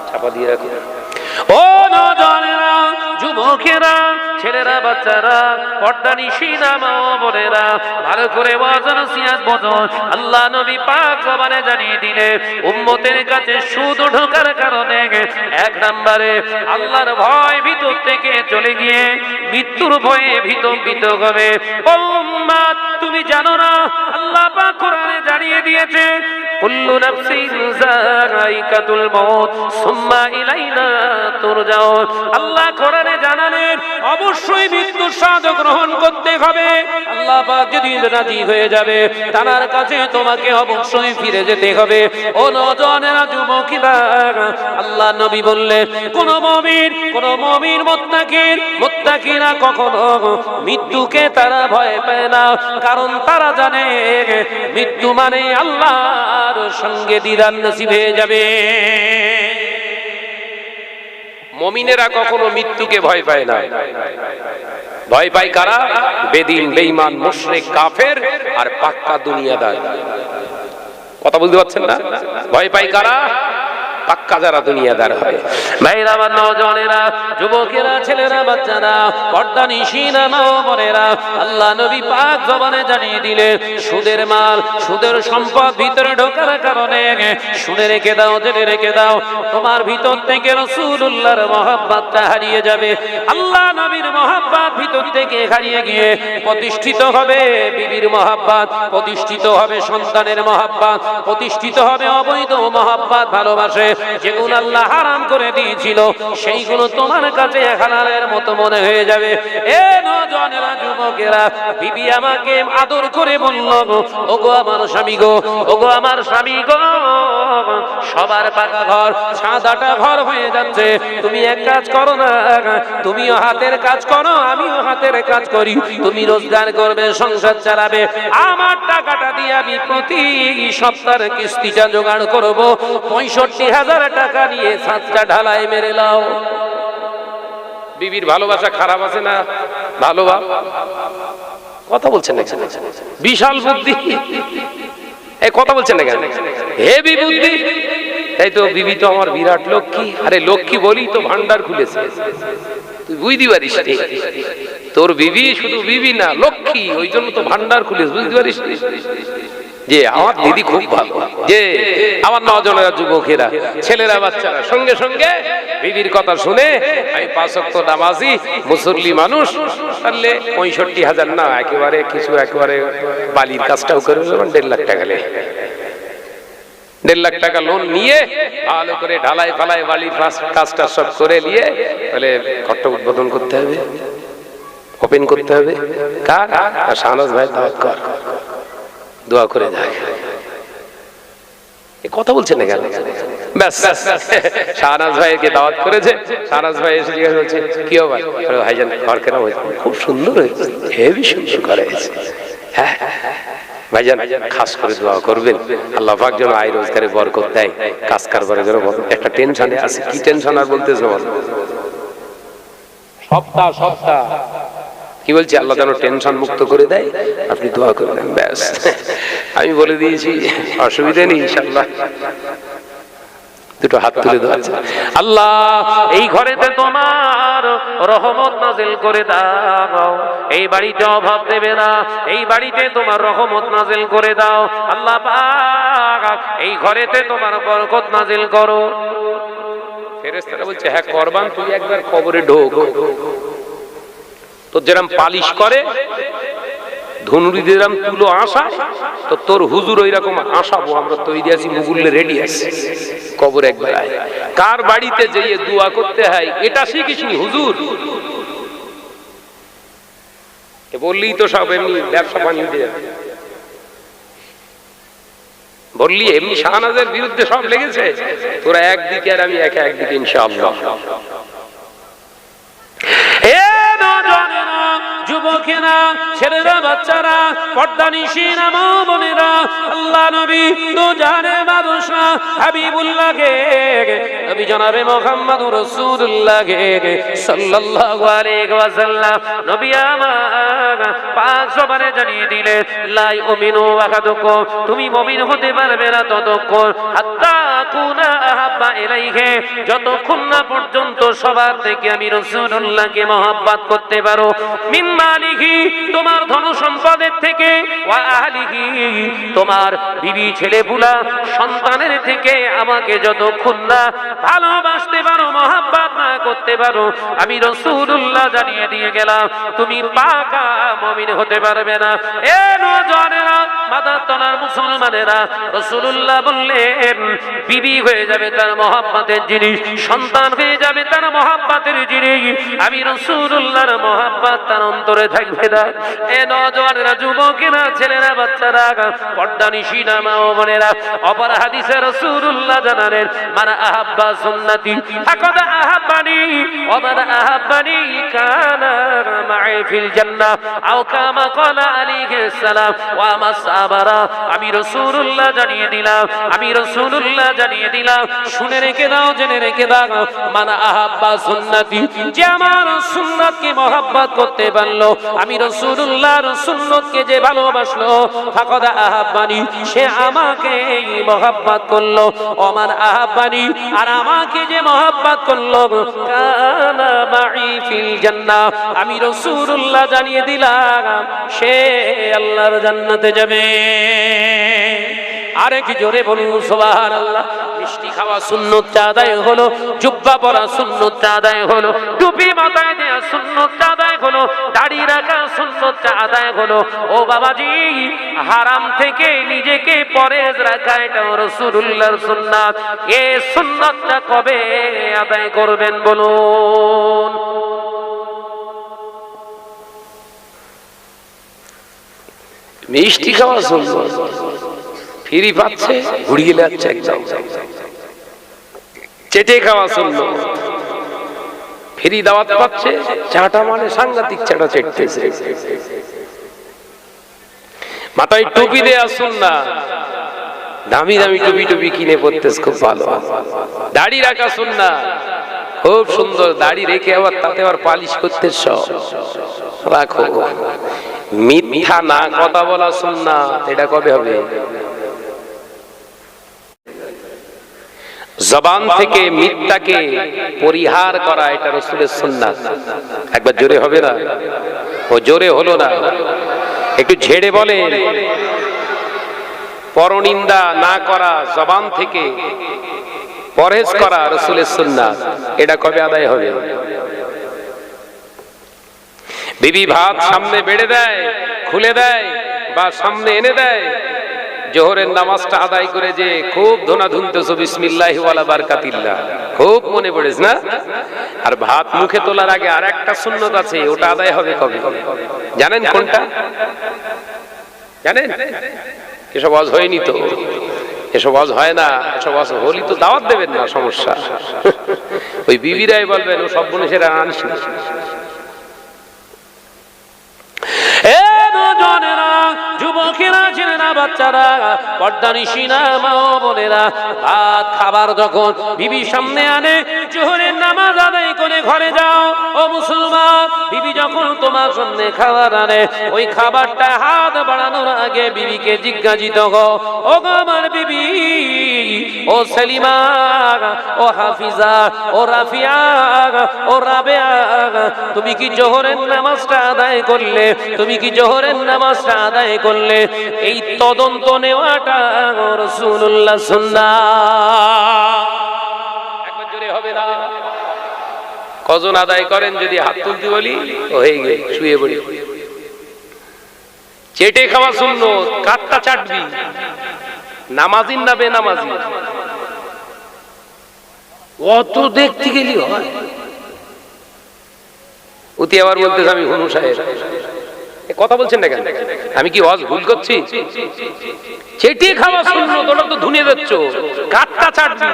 চাপা দিয়ে রাখো। ও নওজওয়ানেরা, যুবকেরা, ছেলেরা, বাচ্চারা, পর্দানিশী মা বোনেরা, ভালো করে ওয়াজ নসিহত বুঝুন। আল্লাহ নবী পাক জবানে জানিয়ে দিলে উম্মতের কাছে সুদ ঢোকার কারণে এক নম্বরে আল্লাহর ভয় ভিতর থেকে চলে গিয়ে মৃত্যুর ভয়ে ভীত হবে। ও উম্মত, তুমি জানো না আল্লাহ পাক কোরআনে জানিয়ে দিয়েছে কুল্লু নাফসিন যায়িকাতুল মাউত সুম্মা ইলাইনা তুরজাউন। আল্লাহ কোরআনে জানালেন অবশ্যই মৃত্যুর স্বাদ গ্রহণ করতে হবে। আল্লাহ পাক যদি রাজি হয়ে যাবে তার কাছে তোমাকে অবশ্যই ফিরে যেতে হবে। ও নওজওয়ানেরা, যুবকেরা, আল্লাহ নবী বললেন কোন মুমিন মুত্তাকিরা কখনো মৃত্যুকে তারা ভয় পায় না, কারণ তারা জানে মৃত্যু মানে আল্লাহর সঙ্গে দিদার নসিব হয়ে যাবে। মুমিনেরা কখনো মৃত্যুকে ভয় পায় না। ভয় পায় কারা? বেদিন, বেঈমান, মুশরিক, কাফের আর পাক্কা দুনিয়াদার। কথা বুঝতে পারছেন না? ভয় পায় কারা? পাক্কা যারা দুনিয়াদার হয়। ভাইরা আমার, নওজওয়ানেরা, যুবকেরা, ছেলেরা, বাচ্চারা, পর্দানিশী মা বোনেরা, আল্লাহ নবী পাক জবানে জানিয়ে দিলেন সুদের মাল, সুদের সম্পদ ভিতরে ঢোকার কারণে শুনে রেখে দাও, জেনে রেখে দাও, তোমার ভিতর থেকে রাসূলুল্লাহর মহব্বতটা হারিয়ে যাবে। আল্লাহ নবীর মহব্বত ভিতর থেকে হারিয়ে গিয়ে প্রতিষ্ঠিত হবে বিবির মহব্বত, প্রতিষ্ঠিত হবে সন্তানের মহব্বত, প্রতিষ্ঠিত হবে অবৈধ মহব্বত, ভালোবাসে যেগুলো আল্লাহ হারাম করে দিয়েছিল সেইগুলো তোমার কাছে হালালের মতো মনে হয়ে যাবে। এ নওজওয়ানেরা, যুবকেরা, বিবি আমাকে আদর করে বলল, ওগো আমার স্বামী গো, ওগো আমার স্বামী গো, সবার পাকা ঘর সাদাটা ঘর হয়ে যাচ্ছে, তুমি এক কাজ করো না, তুমিও হাতের কাজ করো, আমিও হাতের কাজ করি, তুমি রোজগার করবে, সংসার চালাবে, আমার টাকাটা দিয়ে আমি প্রতি সপ্তাহের কিস্তিটা জোগাড় করব, 65,000 টাকা নিয়ে ছাদটা ঢালাই মেরে লাও। বিবির ভালোবাসা খারাপ আছে না? ভালো কথা বলছেন না? বিশাল বুদ্ধি, এই কথা বলছেন না কেন? হেভি বুদ্ধি। এই তো বিবি তো আমার বিরাট লক্ষ্মী। আরে লক্ষ্মী বলি তো ভান্ডার খুলেছে, তুই বুঝতে পারিস? তোর বিবি শুধু বিবি না, লক্ষ্মী, ওই জন্য তো ভান্ডার খুলেছে, বুঝতে পারিস? যে আমার দিদি খুব ভালো। যে আমার নওজওয়ানেরা, যুবকেরা, ছেলেরা, বাচ্চারা, সঙ্গে সঙ্গে বিবির কথা শুনে আমি 5 ওয়াক্ত নামাজি মুসল্লি মানুষ, তাহলে 65,000 না, একেবারে কিছু একেবারে বালির কাজটাও করে 1.5 লাখ টাকা, 1.5 লাখ টাকা লোন নিয়ে ভালো করে ঢালাই ফালাই বালির কাজটা সব করে নিয়ে তাহলে ঘরটা উদ্বোধন করতে হবে, ওপেন করতে হবে। কার? শাহনাজ ভাই দাওয়াত কর, দোয়া করে যায়। কথা বলছেন না কেন? ব্যাস, শাহনাজ ভাইকে দাওয়াত করেছে, শাহনাজ ভাই এসে জিজ্ঞাসা করছে কি হবে ভাইজান, ঘর কেন হয়েছে? খুব সুন্দর হয়েছে, হেবি সুন্দর ঘর হয়েছে। হ্যাঁ ভাইজান, খাস করে দোয়া করবেন আল্লাহ পাক যেন আয় রোজগারে বরকত দেয়, কাজ কারবারে যেন। একটা টেনশনে আছে। কি টেনশন আর বলতেছে? সপ্তাহ কি বলছি, আল্লাহ যেন টেনশন মুক্ত করে দেয়, আপনি দোয়া করবেন ব্যাস। আমি বলে দিয়েছি, অসুবিধা নেই ইনশাআল্লাহ। দুটো হাত তুলে দেওয়া, আল্লাহ এই ঘরেতে তোমার রহমত নাজিল করে দাও, এই বাড়িতে অভাব দেবে না, এই বাড়িতে তোমার রহমত নাজিল করে দাও আল্লাহ পাক, এই ঘরেতে তোমার বরকত নাজিল করো। ফেরেশতারা বলছে, হ্যাঁ করবান, তুই একবার কবরে ঢোক, তো যেরকম পালিশ করে ধনুরি যেরকম তুলো আশা, তো তোর হুজুর ওই রকম আশাবো আমরা, তৈরি আছি, মুগুল্লে রেডি আছে, কবর একবার আয়। কার বাড়িতে যেয়ে দোয়া করতে হয় এটা শিখিসনি হুজুর? বললি তো সব এমনি ব্যবসা বাণিজ্য, বললি এমনি শাহনাজের বিরুদ্ধে সব লেগেছে, তোরা একদিকে আর আমি একা একদিকে ইনশাআল্লাহ। যুবকেরা, ছেলেরা, বাচ্চারা, পর্দানিশীনা মা বোনেরা, আল্লাহ নবী দু জাহানের বাদশা হাবিবুল্লাহকে, নবী জনাবে মুহাম্মদুর রাসূলুল্লাহকে সাল্লাল্লাহু আলাইহি ওয়াসাল্লাম নবী আমার পাক জবানে জানিয়ে দিলেন, লা ইউমিনু আহাদুকুম, তুমি মুমিন হতে পারবে না ততক্ষণ, হাত্তা কুনা আহাব্বা ইলাইহি, যতক্ষণ না পর্যন্ত সবার থেকে আমি রাসূলুল্লাহকে মহব্বত করতে পারো, মিন মালিহি, তোমার ধন সম্পদের থেকে, ওয়া আহলিহি, তোমার বিবি ছেলেপুলা সন্তানের থেকে আমাকে যতক্ষণ না ভালোবাসতে পারো, মহব্বত না করতে পারো, আমি রাসূলুল্লাহ জানিয়ে দিয়ে গেলাম তুমি পাকা মুমিন হতে পারবে না। এ নওজওয়ানেরা, মাদাতনার মুসলমানেরা, রাসূলুল্লাহ বললেন বিবি হয়ে যাবে তার মহব্বতের জিনিস, সন্তান হয়ে যাবে তার মহব্বতের জিনিস, আমি রাসূলুল্লাহর মহব্বত তার অন্তরে থাকবে না। এ নওজওয়ানেরা, যুবকেরা, ছেলেরা, বাচ্চারা, পর্দানিশীনা মা ও বোনেরা, অপর হাদিসে রাসূলুল্লাহ জানালেন, মান আহাব্বা সুন্নতি ফাকাদ আহাব্বানি ওয়া মান আহাব্বানি কানা মা'i ফিল জান্নাহ, আও কামা ক্বালা আলাইহিস সালাম ওয়া মাসাবারা। আমি রাসূলুল্লাহ জানিয়ে দিলাম, আমি রাসূলুল্লাহ জানিয়ে দিলাম, শুনে রেখে দাও, জেনে রেখে দাও, মান আহাব্বা সুন্নতি, যে আমার সুন্নাতকে মহব্বত করতে পারলো, আমি রাসূলুল্লাহর সুন্নতকে যে ভালোবাসলো, ফাকাদ আহাব্বানি, সে আমাকে মহব্বত করলো, ওমান আহাব্বানি, আর আমাকে যে মহব্বত করলো, কানা মা'i ফিল জান্নাহ, আমি রাসূলুল্লাহ জানিয়ে দিলাম সে আল্লাহর জান্নাতে যাবে। আরেক জোরে বলুন সুবহানাল্লাহ। মিষ্টি খাওয়া সুন্নতটা আদায় হলো, জুব্বা পরা সুন্নতটা আদায় হলো, টুপি মাথায় দেওয়া সুন্নতটা আদায় হলো, দাড়ি রাখা সুন্নতটা আদায় হলো। ও বাবাজি, হারাম থেকে নিজেকে পরেজ রাখা এটাও রাসূলুল্লাহর সুন্নাত। এই সুন্নাতটা কবে আদায় করবেন বলুন? মিষ্টি খাওয়া সুন্নাত, ফিরি পাচ্ছে ঘুরিয়ে যাচ্ছে একদম। চেটে খাওয়া সুন্নাত, ফিরি দাওয়াত পাচ্ছে, চাটা মানে সাংঘাতিক চাটা চেটতেছে। মাথায় টুপি দেয়া সুন্নাত, দামি দামি টুপি টুপি কিনে পড়তেছ, খুব ভালো। দাড়ি রাখা সুন্নাত, খুব সুন্দর, দাড়ি রেখে আবার তাতে আবার পালিশ করতেছ, রাখো। মিথ্যা না কথা বলা সুন্নাত, এটা কবে হবে? জবান থেকে মিথ্যাকে পরিহার করা, এটা রাসূলের সুন্নাত। একবার জোরে হবে না? ও জোরে হলো না, একটু ঝেড়ে বলেন। পরনিন্দা না করা, জবান থেকে পরহেজ করা রাসূলের সুন্নাত। এটা কবে আদায় হবে? বিবি ভাত সামনে বেড়ে দেয়, খুলে দেয়, বা সামনে এনে দেয়, জোহরের নামাজটা আদায় করে যে খুব ধোনা ধুনতেছো, বিসমিল্লাহি ওয়ালা বারাকাতিল্লাহ, খুব মনে পড়েছে না? আর ভাত মুখে তোলার আগে আর একটা সুন্নত আছে, ওটা আদায় হবে কবে জানেন? কোনটা জানেন? এসব ওয়াজ হয়নি তো, এসব ওয়াজ হয় না, এসব ওয়াজ হলি তো দাওয়াত দেবেন না, সমস্যা। ওই বিবিরাই বলবেন ও সব বনেছের আনিস না। যুবকেরা, ছেলেরা, বাচ্চারা, পর্দানিশীনা মা ও বোনেরা, ভাত খাবার যখন বিবি সামনে আনে, জোহরের নামাজ আদায় করে ঘরে যাও। ও মুসলমান, বিবি যখন তোমার সামনে খাবার আনে, ওই খাবারটা হাত বাড়ানোর আগে বিবিকে জিজ্ঞাসিত করো, ও গো আমার বিবি, ও সেলিমা, ও হাফিজা, ও রাফিয়া, ও রাবেয়া, তুমি কি জোহরের নামাজটা আদায় করলে? তুমি কি জোহরের নামাজটা আদায় করলে? এই তদন্ত নেওয়াটা রাসূলুল্লাহ সুন্নাহ। একবার জোরে হবে না? কজন আদায় করেন যদি হাত তুলতে বলি? হয়ে গেল, শুয়ে পড়ি। চেটে খাওয়া সুন্নাত। কাটটা চাটবি, নামাজি না বেনামাজি? অত দেখতে গেলি হয়? অতি আবার বলতেছে আমি হুনু সাহেব, কথা বলছেন না কেন? আমি কি ওয়াজ ভুল করছি? চেটে খাওয়া সুন্নাত, ওটা তো ধুনে দিচ্ছ। কাটটা চাটবি,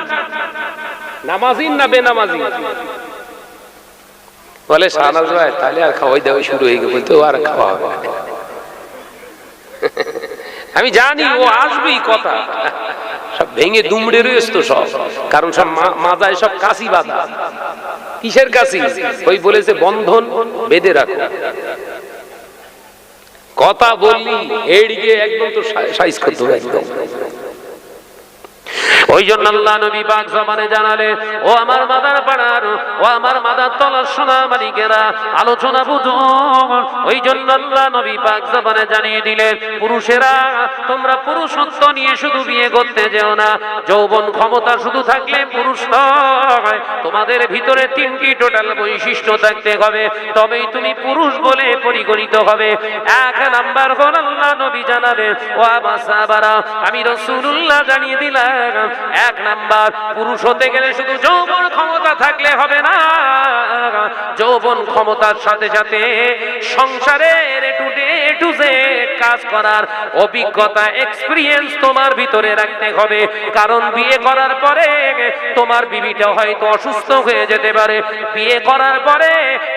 নামাজি না বেনামাজি? বলে শাহনাজ ভাই তাহলে আর খাওয়াই দেওয়া শুরু হয়ে গেল, তো আর খাওয়া হবে না। আমি জানি ও আসবেই, কথা সব ভেঙে দুমড়ে রয়েছে তো সব, কারণ সব মাজায় সব কাশি বাঁধা। কিসের কাশি? ওই বলেছে বন্ধন বেঁধে রাখো। কথা বললি এড়িয়ে একদম তো সাইজ করতে হবে একদম। ওই জন্য আল্লাহ নবী পাক জবানে জানালেন, ও আমার মাদার পাড়ার, ও আমার মাদার তলার সোনা মালিকেরা, আলোচনা বুঝুন। ওই জন্য আল্লাহ নবী পাক জবানে জানিয়ে দিলেন, পুরুষেরা তোমরা পুরুষত্ব নিয়ে শুধু বিয়ে করতে যেও না। যৌবন ক্ষমতা শুধু থাকলে পুরুষ নয়, তোমাদের ভিতরে তিনটি টোটাল বৈশিষ্ট্য থাকতে হবে, তবেই তুমি পুরুষ বলে পরিগণিত হবে। এক নাম্বার হল আল্লাহ নবী জানালেন, ও আমার সাহাবারা, আমি রাসূলুল্লাহ জানিয়ে দিলাম, এক নাম্বার, পুরুষ হতে গেলে শুধু যৌবন ক্ষমতা থাকলে হবে না, যৌবন ক্ষমতার সাথে সাথে সংসারের এ টু জেড কাজ করার অভিজ্ঞতা, এক্সপেরিয়েন্স তোমার ভিতরে রাখতে হবে। কারণ বিয়ে করার পরে তোমার বিবিটা হয়তো অসুস্থ হয়ে যেতে পারে, বিয়ে করার পরে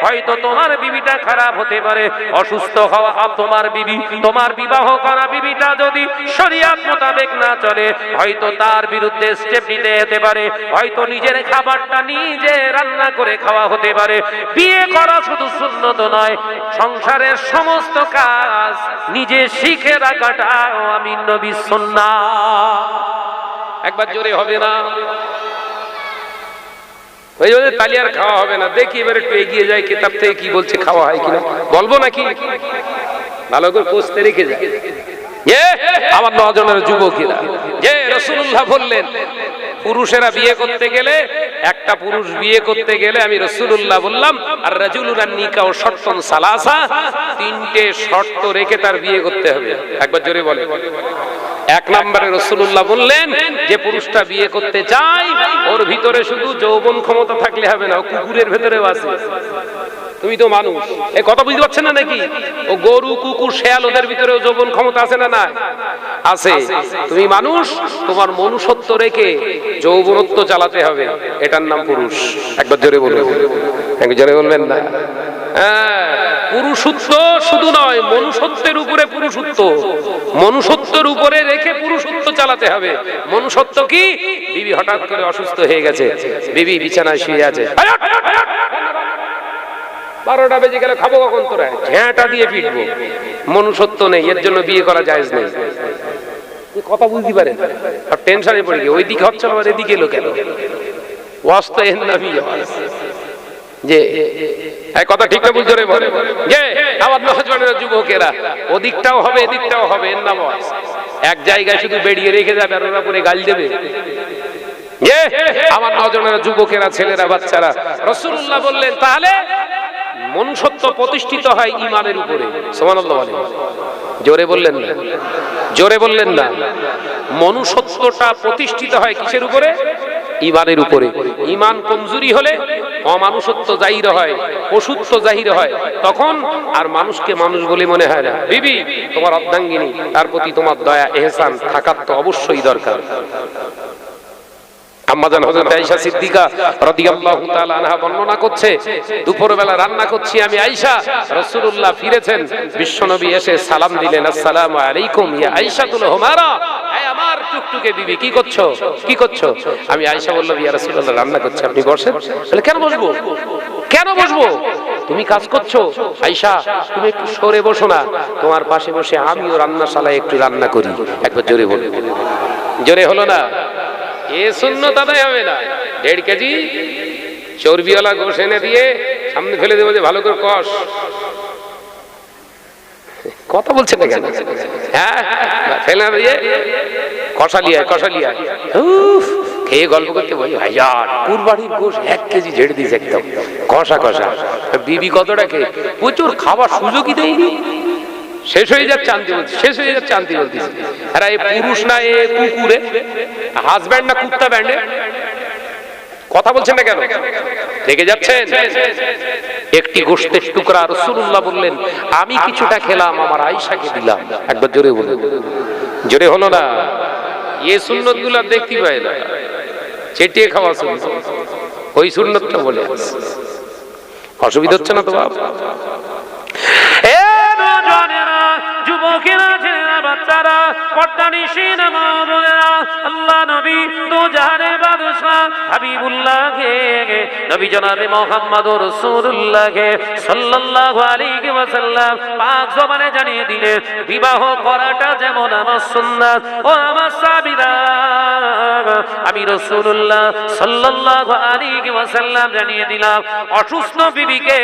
হয়তো তোমার বিবিটা খারাপ হতে পারে। অসুস্থ হওয়া তোমার বিবি, তোমার বিবাহ করা বিবিটা যদি শরীয়ত মোতাবেক না চলে, হয়তো তার বিরুদ্ধে স্টেপ নিতে হতে পারে, হয়তো নিজের খাবারটা নিজে রান্না করে খাওয়া হতে পারে। বিয়ে করা শুধু সুন্নত নয়, সংসারের সমস্ত কাজ নিজে শিখে রাখাটা আমি নবীর সুন্নাহ। একবার জোরে হবে না? ওই জন্য তালি আর খাওয়া হবে না। দেখি এবার একটু এগিয়ে যায়, কিতাব থেকে কি বলছে, খাওয়া হয় কিনা বলবো নাকি? ভালো করে পোস্টে রেখে যায়। আমার নজনের যুবকেরা, যে রাসূলুল্লাহ বললেন পুরুষেরা বিয়ে করতে গেলে, একটা পুরুষ বিয়ে করতে গেলে আমি রাসূলুল্লাহ বললাম, আর রাজুলুন নিকাহ শর্তুন সালাসা, তিনটে শর্ত রেখে তার বিয়ে করতে হবে। একবার জোরে বলে। এক নম্বরে রাসূলুল্লাহ বললেন, যে পুরুষটা বিয়ে করতে চায় ওর ভিতরে শুধু যৌবন ক্ষমতা থাকলে হবে না, ও কুকুরের ভেতরেও আছে। তুমি তো মানুষ, এই কথা বুঝতে পারছেন না নাকি? ও গরু, কুকুর, শেয়াল, ওদের ভিতরেও যৌবন ক্ষমতা আছে না? না আছে। তুমি মানুষ, তোমার মনুষ্যত্ব রেখে যৌবনত্ব চালাতে হবে, এটার নাম পুরুষ। একবার জোরে বলবেন, একবার জোরে বলবেন না? পুরুষত্ব শুধু নয়, মনুষ্যত্বের উপরে পুরুষত্ব, মনুষ্যত্বের উপরে রেখে পুরুষত্ব চালাতে হবে। মনুষ্যত্ব কি? বিবি হঠাৎ করে অসুস্থ হয়ে গেছে, বিবি বিছানায় শুয়ে আছে, 12টা বেজে গেলে খাবো কখন তোরা, ঝ্যাঁটা দিয়ে পিটবো। মনুষ্যত্ব নেই, এর জন্য বিয়ে করা জায়েজ নেই। কথা বুঝতে পারেন? আর টেনশনে পড়ে গিয়ে ওইদিকে হচ্ছে না, এদিকে এলো কেন? ওয়াস্তা এর নামই যে কথা ঠিক না বুঝতে পারে? যে আমার নজনের যুবকেরা, ওদিকটাও হবে এদিকটাও হবে, এর নাম এক জায়গায় শুধু বেরিয়ে রেখে যাবে আর ওরা পরে গাল দেবে। আমার নজনের যুবকেরা, ছেলেরা, বাচ্চারা, রাসূলুল্লাহ বললেন তাহলে মনুষ্যত্ব প্রতিষ্ঠিত হয় ঈমানের উপরে। সুবহানাল্লাহ বলেন। জোরে বললেন না? জোরে বললেন না? মনুষ্যত্বটা প্রতিষ্ঠিত হয় কিসের উপরে? ঈমানের উপরে। ঈমান কমজোরি হলে অমানুষত্ব জাহির হয়, পশুত্ব জাহির হয়, তখন আর মানুষকে মানুষ বলে মনে হয় না। বিবি তোমার অর্ধাঙ্গিনী, তার প্রতি তোমার দয়া এহসান থাকার তো অবশ্যই দরকার। আম্মাজান হযরত আয়েশা সিদ্দিকা রাদিয়াল্লাহু তাআলা আনহা বর্ণনা করছে, দুপুরবেলা রান্না করছি আমি আয়েশা, রাসূলুল্লাহ ফিরেছেন, বিশ্বনবী এসে সালাম দিলেন, আসসালামু আলাইকুম ইয়া আয়েশাতুল হুমারা, হে আমার টুকটুকে বিবি, কি করছো কি করছো? আমি আয়েশা বললাম ইয়া রাসূলুল্লাহ রান্না করছি, আপনি বসেন। বলে কেন বসবো, কেন বসবো, তুমি কাজ করছো। আয়েশা তুমি একটু সরে বসো না, তোমার পাশে বসে আমিও রান্নাশালায় একটু রান্না করি। একবার জোরে বলো, জোরে হলো না? এ সুন্নত আদায় হবে না। 1.5 কেজি চর্বিওয়ালা গোশ এনে দিয়ে সামনে ফেলে দেবো যে ভালো করে কষ। কথা বলছেন না কেন? হ্যাঁ ফেলে দিয়ে কষালিয়া কষালিয়া খেয়ে গল্প করতে বলি ভাইজান কুরবানির গোশ 1 কেজি ঝেড়ে দিয়েছে একদম কষা কষা। বিবি কতটা খেয়ে প্রচুর খাবার সুযোগই দেয়নি, শেষ হয়ে যাচ্ছে আনতে বলছি, শেষ হয়ে যাচ্ছে আনতে বলতেছি। আরে এই পুরুষ না এ কুকুরে, হাজব্যান্ড না কুত্তা ব্যান্ডে? কথা বলছেন না কেন? দেখে যাচ্ছেন? একটি গোশতের টুকরা রাসূলুল্লাহ বললেন আমি কিছুটা খেলাম, আমার আয়েশাকে দিলাম। একবার জোরে বলুন, জোরে হলো না? এই সুন্নতগুলো দেখতে পায় না, চেটিয়ে খাওয়া সুন্নত, ওই সুন্নতটা বলে আছে। অসুবিধা হচ্ছে না তো বাপ? এ নওজোয়ানেরা, যুবকেরা, ছেলেরা, বাচ্চারা, পর্দানিশীন মা বোনেরা, আল্লাহ নবী দু জাহানের বাদশা হাবিবুল্লাহকে, নবী জনাবে মুহাম্মদুর রাসূলুল্লাহকে সাল্লাল্লাহু আলাইহি ওয়াসাল্লাম পাক জবানে জানিয়ে দিলেন বিবাহ করাটা যেমন আমার সুন্নাত। ও আমার সাহাবীরা, আমি রাসূলুল্লাহ সাল্লাল্লাহু আলাইহি ওয়াসাল্লাম জানিয়ে দিলাম অসুস্থ বিবিকে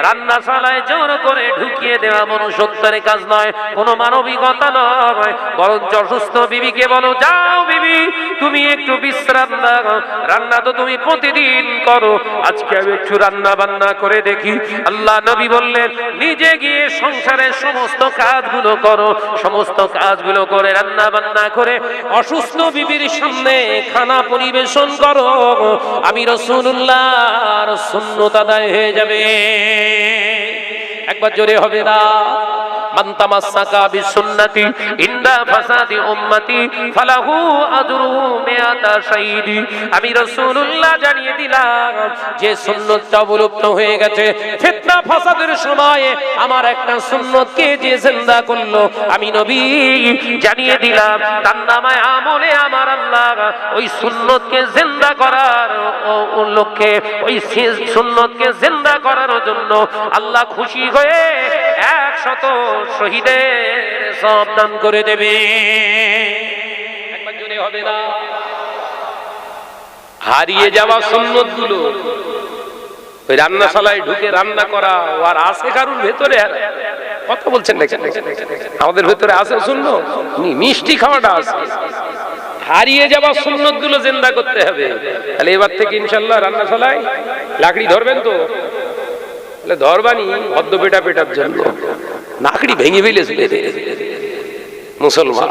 রান্নাশালায় জোর করে ঢুকিয়ে দেওয়া মনুষ্যত্বের কাজ নয়, কোনো মানবিকতা নয়। বরঞ্চ অসুস্থ বিবিকে বলো যাও বিবি তুমি একটু বিশ্রাম দাও, রান্না তো তুমি প্রতিদিন করো, আজকে আমি একটু রান্না বান্না করে দেখি। আল্লাহ নবী বললেন নিজে গিয়ে সংসারের সমস্ত কাজগুলো করো, সমস্ত কাজগুলো করে রান্না বান্না করে অসুস্থ বিবির সামনে খানা পরিবেশন করো, আমি রাসূলুল্লাহর সুন্নাত আদায় হয়ে যাবে। একবার জোরে হবে না? মান তামাসসাকা বিসুন্নতি ইনদা ফাসাদি উম্মতি ফালাহু আজরু মিআতা শাহীদি। আমি রাসূলুল্লাহ জানিয়ে দিলাম যে সুন্নতটা অবলুপ্ত হয়ে গেছে, ফিতনা ফাসাদের সময়ে আমার একটা সুন্নতকে যে জিন্দা করলো, আমি নবী জানিয়ে দিলাম তার নামায় আমলে আমার আল্লাহ ওই সুন্নতকে জিন্দা করার লক্ষ্যে, ওই সুন্নতকে জিন্দা করার জন্য আল্লাহ খুশি হয়ে 100 শহীদের সওয়াব দান করে দেবে। একবার জোরে হবে না? হারিয়ে যাওয়া সুন্নতগুলো ওই রান্নাশালায় ঢুকে রান্না করা আর আছে কারুর ভেতরে? কথা বলছেন না কেন? আমাদের ভেতরে আছে সুন্নত, মিষ্টি খাওয়াটা আছে। হারিয়ে যাওয়া সুন্নতগুলো জিন্দা করতে হবে। তাহলে এবার থেকে ইনশাআল্লাহ রান্নাশালায় লাকড়ি ধরবেন তো? তাহলে ধরবানি অদ্য পেটা পেটার জন্য, লাকড়ি ভেঙে ফেলেছে মুসলমান।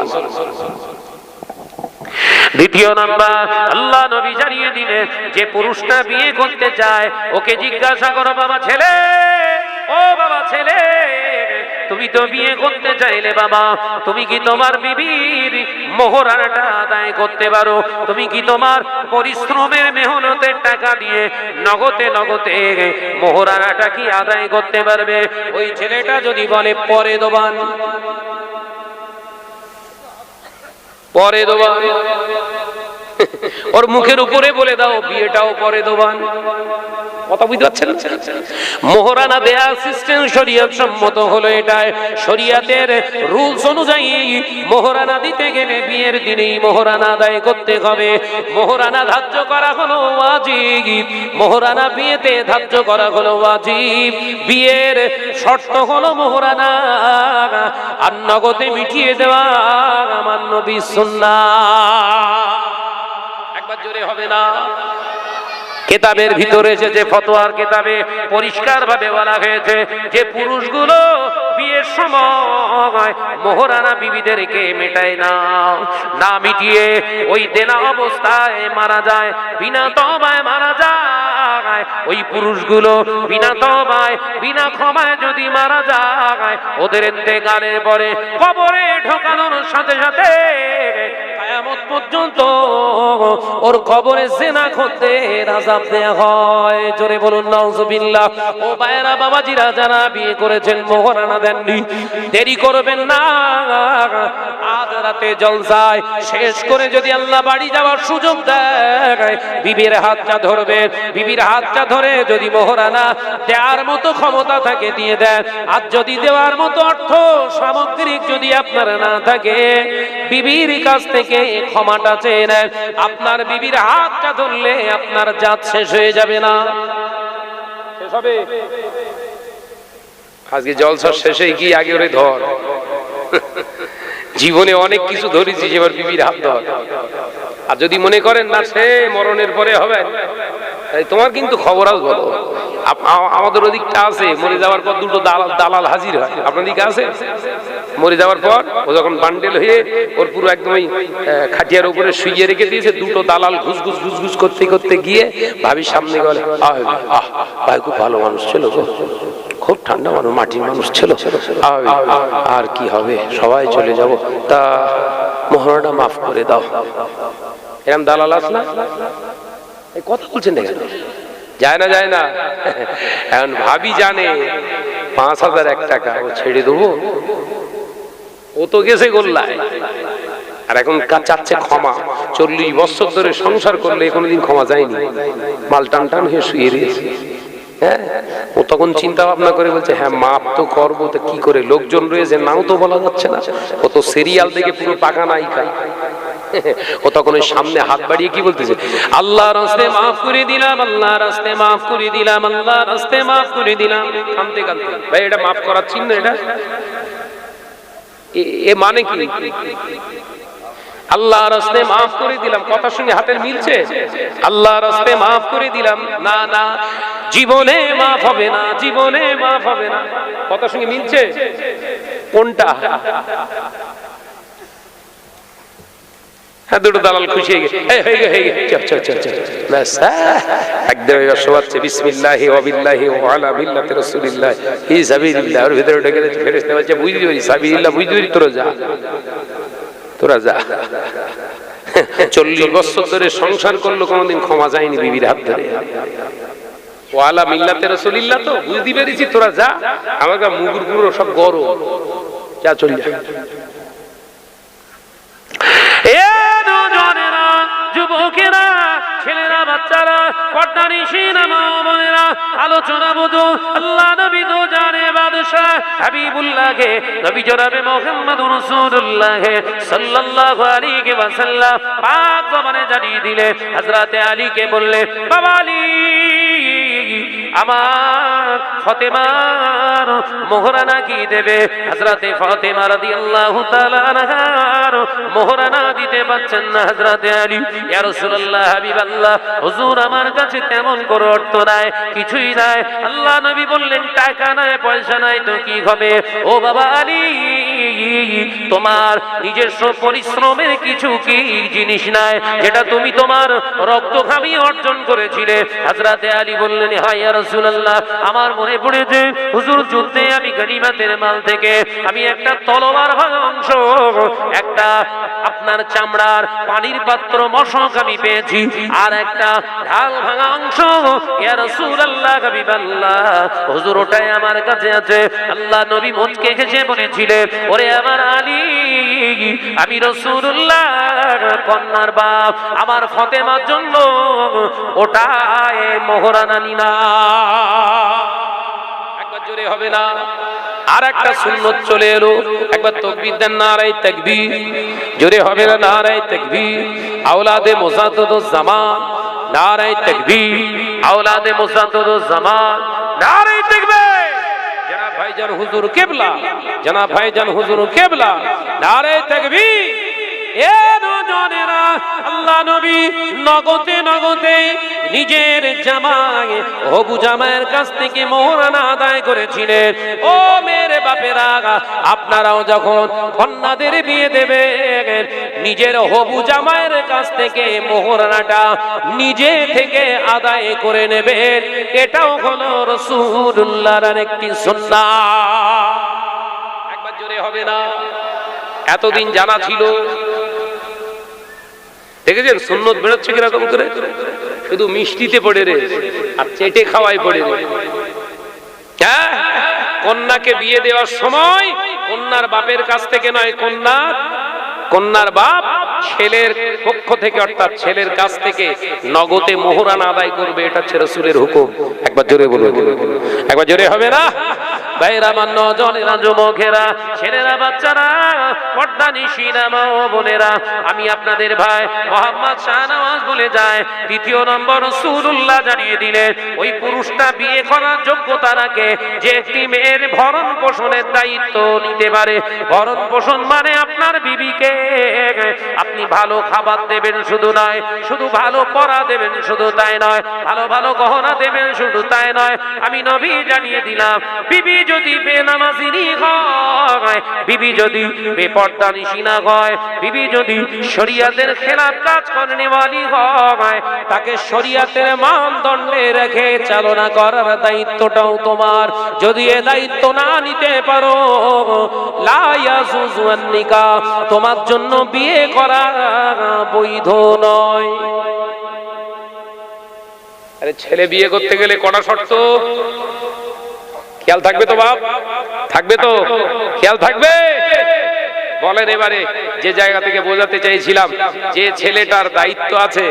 দ্বিতীয় নাম্বার, আল্লাহ নবী জানিয়ে দিলেন যে পুরুষটা বিয়ে করতে চায় ওকে জিজ্ঞাসা করো বাবা ছেলে, ও বাবা ছেলে তুমি তো বিয়ে করতে চাইলে বাবা, তুমি কি তোমার বিবির মোহরানাটা আদায় করতে পারো? তুমি কি তোমার পরিশ্রমের মেহনতের টাকা দিয়ে নগদে নগদে মোহরানাটা কি আদায় করতে পারবে? ওই ছেলেটা যদি বলে পরে দোবান, পরে দোবান, ওর মুখের উপরে বলে দাও বিয়েটাও পরে দোবান। কথা বুঝতে পারছেন? মোহরানা দেয়া সিস্টেম শরীয়ত সম্মত হলো এটাই। শরীয়তের রুলস অনুযায়ী মোহরানা দিতে গেলে বিয়ের দিনেই মোহরানা আদায় করতে হবে। মোহরানা ধার্য করা হলো ওয়াজিব, মোহরানা বিয়েতে ধার্য করা হলো ওয়াজিব। বিয়ের শর্ত হলো মোহরানা আর নগদে মিটিয়ে দেওয়া আমার নবীর সুন্নাহ। একবার জোরে হবে না? কিতাবের ভিতরে এসেছে, ফতোয়ার কিতাবে পরিষ্কার ভাবে বলা হয়েছে যে পুরুষগুলো বিয়ের সময় মোহরানা বিবিদেরকে মেটায় না, না মিটিয়ে ওই দেনা অবস্থায় মারা যায়, বিনা তওবায় মারা যায়। ওই পুরুষগুলো বিনা তওবায় বিনা ক্ষমায় যদি মারা যায়, ওদের ইন্তেকালের পরে কবরে ঢোকানোর সাথে সাথে কিয়ামত পর্যন্ত ওর কবরে জিনা করতে আযাব দেয়া হয়। জোরে বলুন নাউজুবিল্লাহ। ও ভাইরা বাবাজিরা যারা বিয়ে করেছেন মোহরানা দেননি, দেরি করবেন না, আজ রাতে জলসায় শেষ করে যদি আল্লাহ বাড়ি যাওয়ার সুযোগ দেয়, বিবির হাতটা ধরবে, বিবির হাতটা ধরে যদি মোহরানা দেওয়ার মতো ক্ষমতা থাকে দিয়ে দেন। আর যদি দেওয়ার মতো অর্থ সামগ্রিক যদি আপনার না থাকে, বিবির কাছ থেকে ক্ষমাটা চেয়ে নেন। আপনার বিবির হাতটা ধরলে আপনার জাত শেষ হয়ে যাবে না? শেষ হবে? আজকে জলসার শেষে কি আগে ওরে ধর। জীবনে অনেক কিছু ধরেছি, এবার বিবির হাত ধর। আর যদি মনে করেন না সে মরণের পরে হবে, তোমার কিন্তু খবর আজ বলো। আমাদের ওদিকটা আছে, মরে যাওয়ার পর দুটো দালাল হাজির হয়। আপনার দিকে আছে? মরে যাওয়ার পর ও যখন বান্ডেল হয়ে ওর পুরো একদমই খাটিয়ার উপরে শুইয়ে রেখে দিয়েছে, দুটো দালাল ঘুসঘুস ঘুসঘুস করতে করতে গিয়ে ভাবির সামনে গেলে, আহ ভাই খুব ভালো মানুষ ছিল গো, খুব ঠান্ডা মানুষ, মাটির মানুষ ছিল, আর কি হবে, সবাই চলে যাব, তা মোহরটা মাফ করে দাও। এরকম দালাল আসলা এই কথা বলছেন দেখেন, যায় না যায় না। এখন ভাবি জানে 5,001 টাকা ও ছেড়ে দেবো, ও তো গেছে গোল্লায়। আর এখন চাচ্ছে ক্ষমা। 40 বছর ধরে সংসার করলে কোনোদিন ক্ষমা যায়নি, মাল টান টান হয়ে শুয়ে রয়েছে। হ্যাঁ, ও তখন চিন্তা ভাবনা করে বলছে হ্যাঁ মাপ তো করবো, তো কি করে, লোকজন রয়েছে নাও তো বলা যাচ্ছে না, ও তো সিরিয়াল দেখে পুরো পাকা নাই খায়। ও তখন ওই সামনে হাত বাড়িয়ে কি বলতেছে, আল্লাহর রাস্তায় মাফ করে দিলাম, আল্লাহর রাস্তায় মাফ করে দিলাম, আল্লাহর রাস্তায় মাফ করে দিলাম। কাঁদতে কাঁদতে, ভাই এটা মাফ করার চিহ্ন, এটা এ মানে কি? আল্লাহর রাস্তায় মাফ করে দিলাম কথার সঙ্গে হাতের মিলছে? আল্লাহর রাস্তায় মাফ করে দিলাম, না না জীবনে মাফ হবে না, জীবনে মাফ হবে না। কথার সঙ্গে মিলছে কোনটা? দুটো দালাল খুশি হয়ে গেছে, একদম শোয়াচ্ছে বিসমিল্লাহি ওয়া বিল্লাহি ওয়া আলা মিল্লাতি রাসূলিল্লাহ ফি সাবিলিল্লাহ। ওর ভিতরে ঢুকে গেছে, ফেরেশতা বলছে বুঝতে পারি সাবিলিল্লাহ, বুঝতে পারি, তোরা যা, তোরা যা। 40 বছর ধরে সংসার করলো, কোনোদিন ক্ষমা যায়নি বিবির হাত ধরে। ওয়া আলা মিল্লাতি রাসূলিল্লাহ তো বুঝতে পেরেছি, তোরা যা, আমার মুগুর গুলো সব গরম, যা চলে যা। যুবকেরা, ছেলেরা, বাচ্চারা, পর্দানিশীনা মা বোনেরা, আলোচনা বুঝো। আল্লাহ নবী তো জানে বাদশাহ হাবিবুল্লাহকে, নবী জনাবে মুহাম্মদুর রাসূলুল্লাহ সাল্লাল্লাহু আলাইহি ওয়াসাল্লাম পাক জবানে জানিয়ে দিলে। হযরতে আলীকে বললে, বাবা আলী, আমার ফাতেমার মোহরানা কি দেবে? হযরতে ফাতেমা রাদিয়াল্লাহু তাআলা আনহার মোহরানা দিতে পারছেন না। হযরতে আলী, ইয়া রাসূলুল্লাহ, হাবিবাল্লাহ, হুজুর আমার কাছে তেমন কোনো অর্থ নাই, কিছুই নাই। আল্লাহ নবী বললেন, টাকা নাই, পয়সা নাই তো কি হবে? ও বাবা আলী, তোমার নিজস্ব পরিশ্রমের কিছু কি জিনিস নাই যেটা তুমি তোমার রক্ত ঘামিয়ে অর্জন করেছিলে? হযরতে আলী বললেন, হ্যাঁ ইয়া রাসূলুল্লাহ, আমার মনে পড়েছে হুজুর যুদ্ধে আমি গনিমতের মাল থেকে আমি একটা তলোয়ার ভাঙা অংশ, একটা আপনার চামড়ার পানির পাত্র মশক আমি পেয়েছি, আর একটা ঢাল ভাঙা অংশ। ইয়া রাসূলুল্লাহ, হাবিবাল্লাহ, হুজুর ওটাই আমার কাছে আছে। আল্লাহ নবী মুচকে হেসে বলেছিলেন, ওরে আমার আলী, আমি রাসূলুল্লাহ কন্যার বাপ, আমার ফাতেমার জন্য ওটাই মোহরানা নিনা। একবার জোরে হবে না? আর একটা সুন্নত চলে এলো, একবার তাকবীর দেন, নারায়ে তাকবীর। জোরে হবে না? নারায়ে তাকবীর। আওলাদে মুজাদ্দিদুজ জামান, নারায়ে তাকবীর। আওলাদে মুজাদ্দিদুজ জামান, নারায়ে তাকবীর। জনাব ভাইজান হুজুর কিবলা, জনাব ভাইজান হুজুর কিবলা, নারায়ে তাকবীর। এ দুজনেরা, আল্লাহ নবী নগদে নগদে নিজের জামাই, হবু জামাইয়ের কাছ থেকে মোহরানা আদায় করেছিলেন। ও মেরে বাপেরা, আপনারাও যখন কন্যাদের বিয়ে দেবেন, নিজের হবু জামাইয়ের কাছ থেকে মোহরানাটা নিজে থেকে আদায় করে নেবেন। এটাও হলো রাসূলুল্লাহর একটি সুন্নাত। একবার জোরে হবে না? এতদিন জানা ছিল, দেখেছেন সুন্নত বেরোচ্ছে কিরকম করে, শুধু মিষ্টিতে পড়ে রে আর চেটে খাওয়াই পড়ে রে। হ্যাঁ, কন্যাকে বিয়ে দেওয়ার সময় কন্যার বাপের কাছ থেকে নয়, কন্যার কন্যার বাপ ছেলের পক্ষ থেকে অর্থাৎ ছেলের কাছ থেকে নগদে মোহরানা আদায় করবে, এটা হচ্ছে রাসূলের হুকুম। একবার জোরে বলুন, একবার জোরে হবে না? ভাইরা আমার নজনেরা যুবকেরা ছেলেরা বাচ্চারা পর্দা নিশিনা মা ও বোনেরা, আমি আপনাদের ভাই মোহাম্মদ শাহনওয়াজ বলে যায় ৩য় নম্বর রাসূলুল্লাহ জানিয়ে দিলেন ওই পুরুষটা বিয়ে করার যোগ্যতা রাখে যে একটি মেয়ের ভরণ পোষণের দায়িত্ব নিতে পারে। ভরণ পোষণ মানে আপনার বিবিকে আপনি ভালো খাবার দেবেন শুধু নয়, শুধু ভালো পড়া দেবেন শুধু তাই নয়, ভালো ভালো গহনা দেবেন শুধু তাই নয়, আমি নবী জানিয়ে দিলাম বিবি যদি বেনামাজিনী হয়, বিবি যদি বেপর্দানিশীনা হয়, বিবি যদি শরিয়াতের খেলাফ কাজ করেনি হয়, তাকে শরিয়াতের মানদণ্ডে রেখে চালনা করার দায়িত্বটাও তোমার। যদি এ দায়িত্ব না নিতে পারো লা ইয়াজুজু আন-নিকাহ, তোমার জন্য বিয়ে করা বৈধ নয়। আরে ছেলে বিয়ে করতে গেলে কটা শর্ত খেয়াল থাকবে তো বাপ? থাকবে তো? খেয়াল থাকবে? বলেন এবারে যে জায়গা থেকে বোঝাতে চাইছিলাম, যে ছেলেটার দায়িত্ব আছে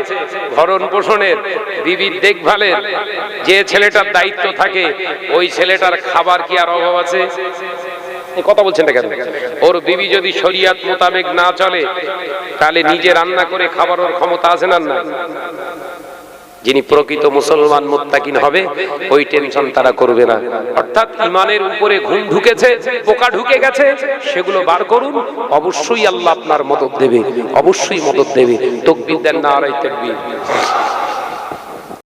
ভরণ পোষণের, বিবির দেখভালের, যে ছেলেটার দায়িত্ব থাকে ওই ছেলেটার খাবার কি আর অভাব আছে? কথা বলছেন না কেন? ওর বিবি যদি শরিয়াত মোতাবেক না চলে তাহলে নিজে রান্না করে খাবার ওর ক্ষমতা আছে না? না। যিনি প্রকৃত মুসলমান মুত্তাকিন হবে ওই টেনশন তারা করবে না। অর্থাৎ ইমানের উপরে ঘুম ঢুকেছে, পোকা ঢুকে গেছে, সেগুলো বার করুন, অবশ্যই আল্লাহ আপনার মদদ দেবে, অবশ্যই মদদ দেবে। তাকবীর দেন, নারায়ে তাকবীর।